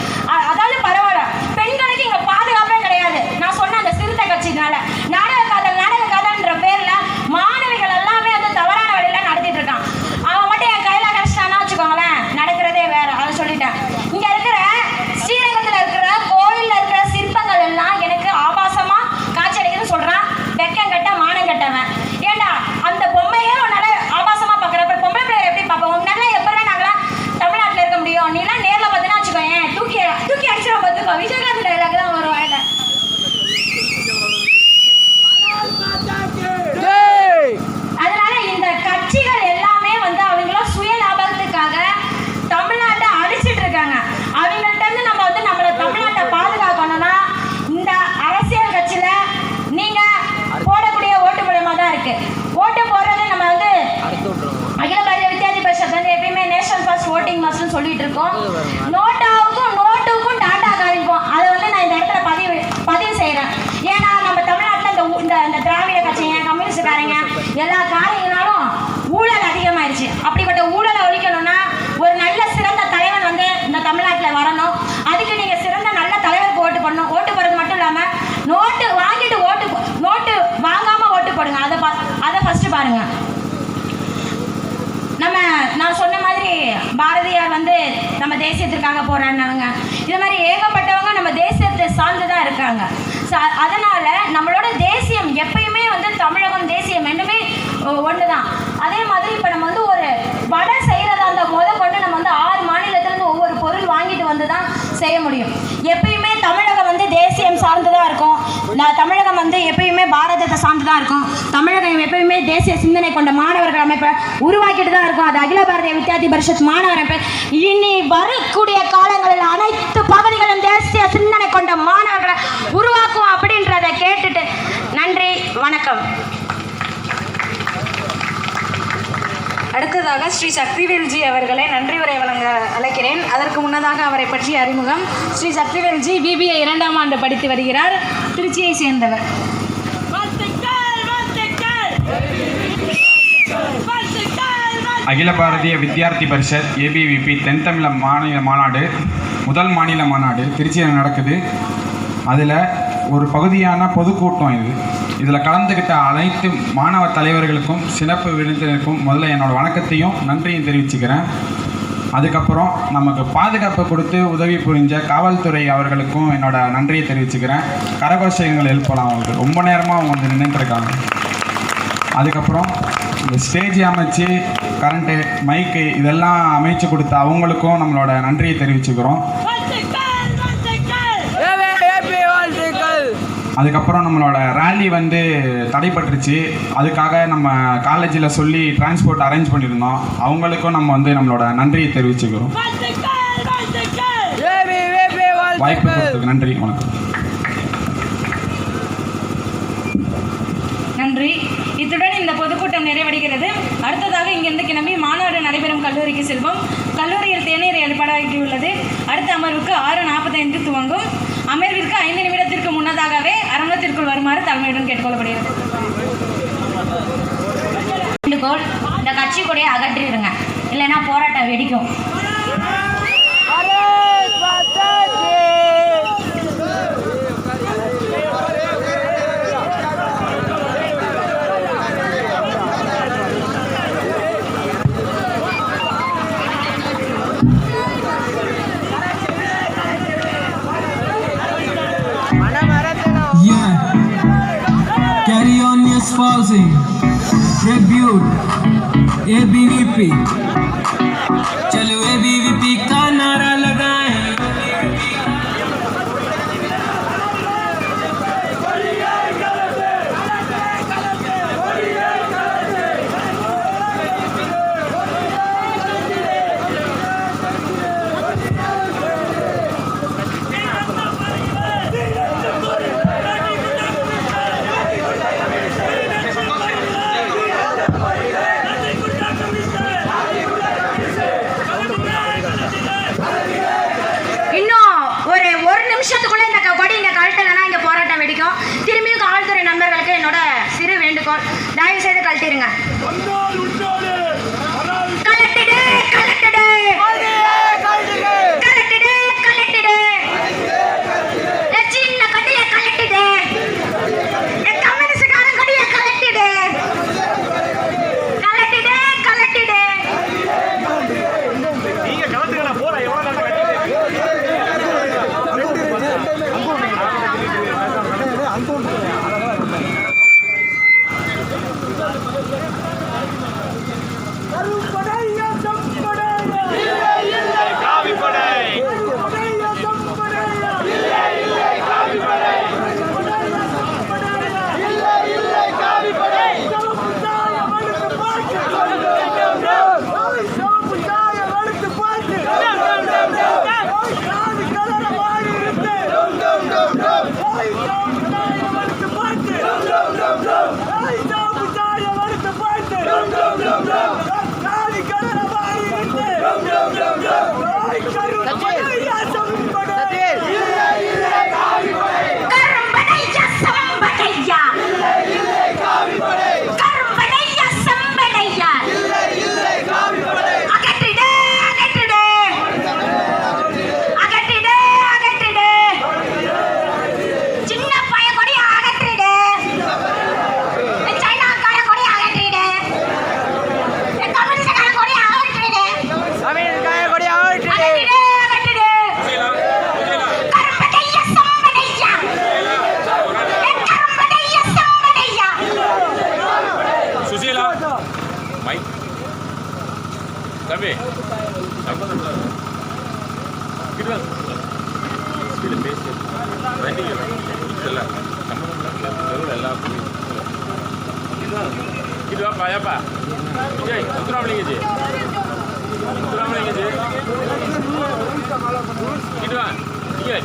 அதாவது பரவாயில்ல, பெண்களுக்கு இங்க பாதுகாப்பே கிடையாது. நான் சொன்ன அந்த சிறுத்தை கட்சினால நாடக காதல்ன்ற பேர்ல மாணவிகள் எல்லாமே வந்து தவறான வழியில நடத்திட்டு இருக்கான். அவன் மட்டும் என் கையில கஷ்டம்னா வச்சுக்கோங்களேன், நடக்கிறதே வேற. அதை சொல்லிட்டேன். இங்க இருக்கிற ஸ்ரீரங்கத்துல இருக்கிற கோயில்ல இருக்கிற சிற்பங்கள் எல்லாம் எனக்கு ஆபாசமா காட்சி அளிக்குதுன்னு சொல்றான். வெக்கம் கட்ட மானம் கட்டவன். ஏண்டா அந்த பொம்மையே உன்னால ஆபாசமா பாக்குறப்ப பொம்பளை பிள்ளைய எப்படி பார்ப்போம்? உன்னால எப்பதான் நாங்களாம் தமிழ்நாட்டுல இருக்க முடியும்? நீ எல்லாம் நேர்ல பார்த்தீங்கன்னா வச்சுக்கோயேன், தூக்கி அடிச்சிடும். பார்த்துக்கோ, விஜயகாந்த் டைலாக் தான் வரும் வாயில. அதனால இந்த கட்சிகள் எல்லாமே வந்து அவங்கள சுய லாபத்துக்காக தமிழ்நாட்டை அடிச்சிட்டு இருக்காங்க. அவங்கள்ட்ட இருந்து நம்ம வந்து நம்மள தமிழ்நாட்டை பாதுகாக்கணும்னா இந்த அரசியல் கட்சியில நீங்க போடக்கூடிய ஓட்டு மூலமா தான் இருக்கு. ஓட்டு போடுறது நம்ம வந்து அகில பாரதிய வித்யார்த்தி பரிஷத் வந்து எப்பயுமே நேஷனல் ஃபர்ஸ்ட் ஓட்டிங் மஸ்ட்னு சொல்லிட்டு இருக்கோம். நோட்டுக்கும் டாடா காமிப்போம். அதை வந்து நான் இந்த இடத்துல பதிவு செய்யறேன். ஏன்னா நம்ம தமிழ்நாட்டில் இந்த திராவிட கட்சிங்க, கம்யூனிஸ்டுக்காரங்க எல்லா காரியங்களாலும் ஊழல் அதிகமாயிருச்சு. அப்படிப்பட்ட ஊழலை ஒழிக்கணும்னா ஒரு நல்ல சிறந்த தலைவன் வந்து இந்த தமிழ்நாட்டில் வரணும். அதுக்கு நீங்க சிறந்த நல்ல தலைவருக்கு ஓட்டு பண்ணணும். ஓட்டு போடுறது மட்டும் இல்லாம நோட்டு வாங்கிட்டு நோட்டு வாங்காம ஓட்டு போடுங்க. அதை ஃபர்ஸ்ட் பாருங்க. நான் சொன்ன மாதிரி பாரதியார் வந்து நம்ம தேசியத்திற்காக போராடினவங்க. இது மாதிரி ஏகப்பட்டவங்க நம்ம தேசியத்தை சார்ந்துதான் இருக்காங்க. அதனால நம்மளோட தேசியம் எப்பயுமே வந்து தமிழகம் தேசியம் என்னமே ஒண்ணுதான். அதே மாதிரி இப்ப நம்ம வந்து ஒரு வடை செய்யறதா அந்த கொண்டு நம்ம வந்து 6 மாநிலத்திலிருந்து ஒவ்வொரு பொருள் வாங்கிட்டு வந்து தான் செய்ய முடியும். எப்பயுமே தமிழகம் வந்து தேசியம் சார்ந்துதான் இருக்கும். தமிழகம் வந்து எப்பயுமே பாரதத்தை சார்ந்துதான் இருக்கும். தமிழகம் எப்பயுமே தேசிய சிந்தனை கொண்ட மாணவர்கள் அமைப்பை உருவாக்கிட்டு தான் இருக்கும். அது அகில பாரதிய வித்யார்த்தி பரிஷத் மாணவர் அமைப்பு. இனி வரக்கூடிய காலங்களில் அனைத்து பகுதிகளும் தேசிய சிந்தனை கொண்ட மாணவர்களை உருவாக்கும் அப்படின்றத கேட்டுட்டு நன்றி, வணக்கம். அடுத்ததாக ஸ்ரீ சக்திவேல்ஜி அவர்களை நன்றி உரை வழங்க அழைக்கிறேன். அதற்கு முன்னதாக அவரை பற்றி அறிமுகம். ஸ்ரீ சக்திவேல்ஜி BBA 2ஆம் ஆண்டு படித்து வருகிறார். திருச்சியை சேர்ந்தவர். அகில பாரதிய வித்யார்த்தி பரிஷத் ABVP தென்தமிழ மாநில மாநாடு, முதல் மாநில மாநாடு திருச்சியில் நடக்குது. அதில் ஒரு பகுதியான பொதுக்கூட்டம் இதில் கலந்துக்கிட்ட அனைத்து மாணவ தலைவர்களுக்கும் சிறப்பு விருந்தினருக்கும் முதல்ல என்னோடய வணக்கத்தையும் நன்றியும் தெரிவிச்சுக்கிறேன். அதுக்கப்புறம் நமக்கு பாதுகாப்பு கொடுத்து உதவி புரிஞ்ச காவல்துறை அவர்களுக்கும் என்னோட நன்றியை தெரிவிச்சுக்கிறேன். கரகோஷங்கள் எழுப்பலாம், அவங்களுக்கு ரொம்ப நேரமாக அவங்க வந்து நின்றுட்டுருக்காங்க. அதுக்கப்புறம் இந்த ஸ்டேஜ் அமைச்சு கரண்ட்டு மைக்கு இதெல்லாம் அமைச்சு கொடுத்த அவங்களுக்கும் நம்மளோட நன்றியை தெரிவிச்சுக்கிறோம். அதுக்கப்புறம் நம்மளோட ரேலி வந்து தடைப்பட்டுருச்சு. அதுக்காக நம்ம காலேஜில் சொல்லி டிரான்ஸ்போர்ட் அரேஞ்ச் பண்ணியிருந்தோம். அவங்களுக்கும் நம்ம வந்து நம்மளோட நன்றியை தெரிவிச்சுக்கிறோம். வாய்ப்பு கொடுத்ததுக்கு நன்றி, வணக்கம். நன்றி. இத்துடன் இந்த பொதுக்கூட்டம் நிறைவடைகிறது. அடுத்ததாக இங்கிருந்து கிளம்பி மாநாடு நடைபெறும் கல்லூரிக்கு செல்வோம். கல்லூரியில் தேநீர் ஏற்பாடாகியுள்ளது. அடுத்த அமர்வுக்கு 6:45 துவங்கும். அமர்விற்கு 5 நிமிடத்திற்கு முன்னதாகவே அரங்கத்திற்குள் வருமாறு தலைமையுடன் கேட்டுக்கொள்ளப்படுகிறது. இந்த கட்சி கொடியை அகற்றிடுங்க, இல்லைன்னா போராட்டம் வெடிக்கும். Carry on espousing tribute ABVP. चलो ABVP का नारा लगाएं. நிமிஷத்துக்குள்ள இந்த கொடி இங்க கழட்டலைன்னா இங்க போராட்டம் வெடிக்கும். திரும்பியும் காவல்துறை நண்பர்களுக்கு என்னோட சிறு வேண்டுகோள், தயவு செய்து கழட்டிடுங்க. கழட்டிடு கழட்டிடு கழட்டிடு கழட்டிடு Itu apa ya Pak? Jai, itu apa lagi Jai? Itu apa lagi Jai? Itu kan? Iya.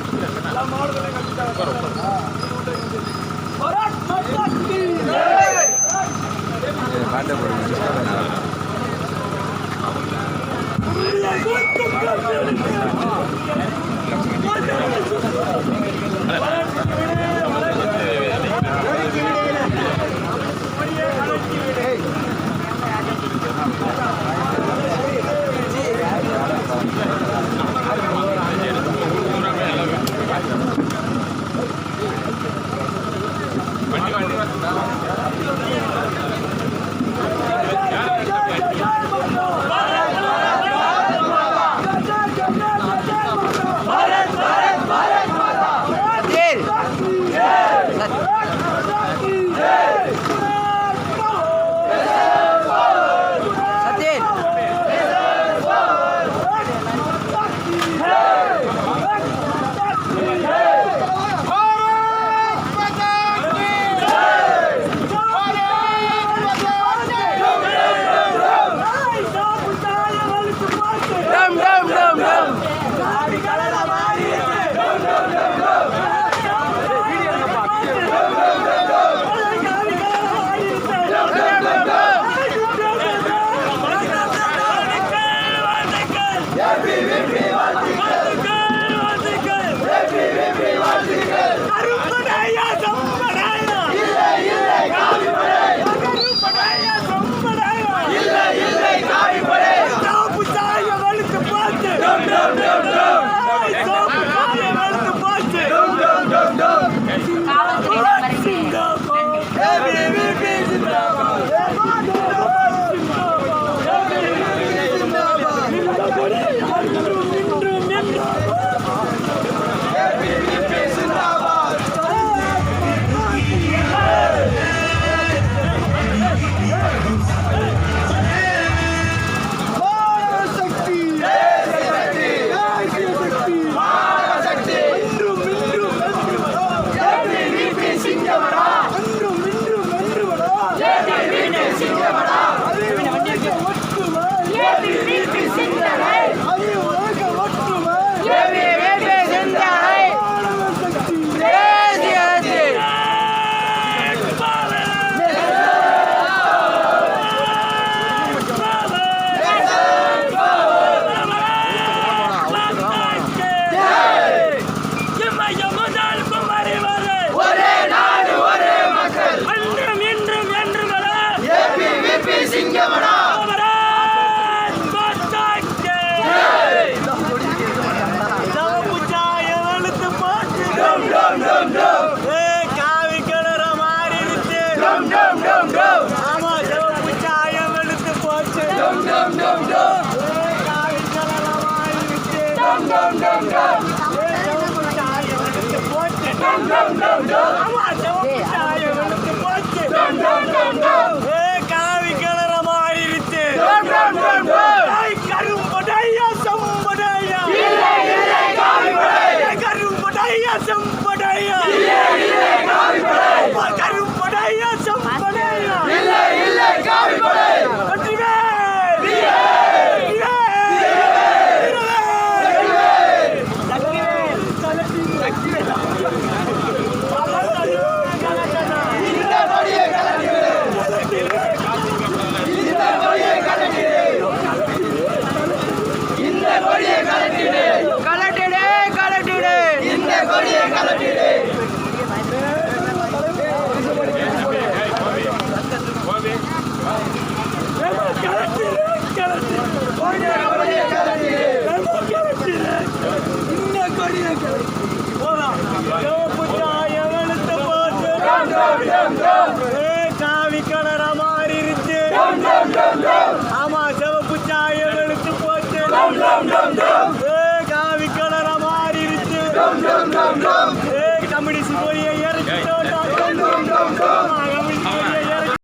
Kami di sini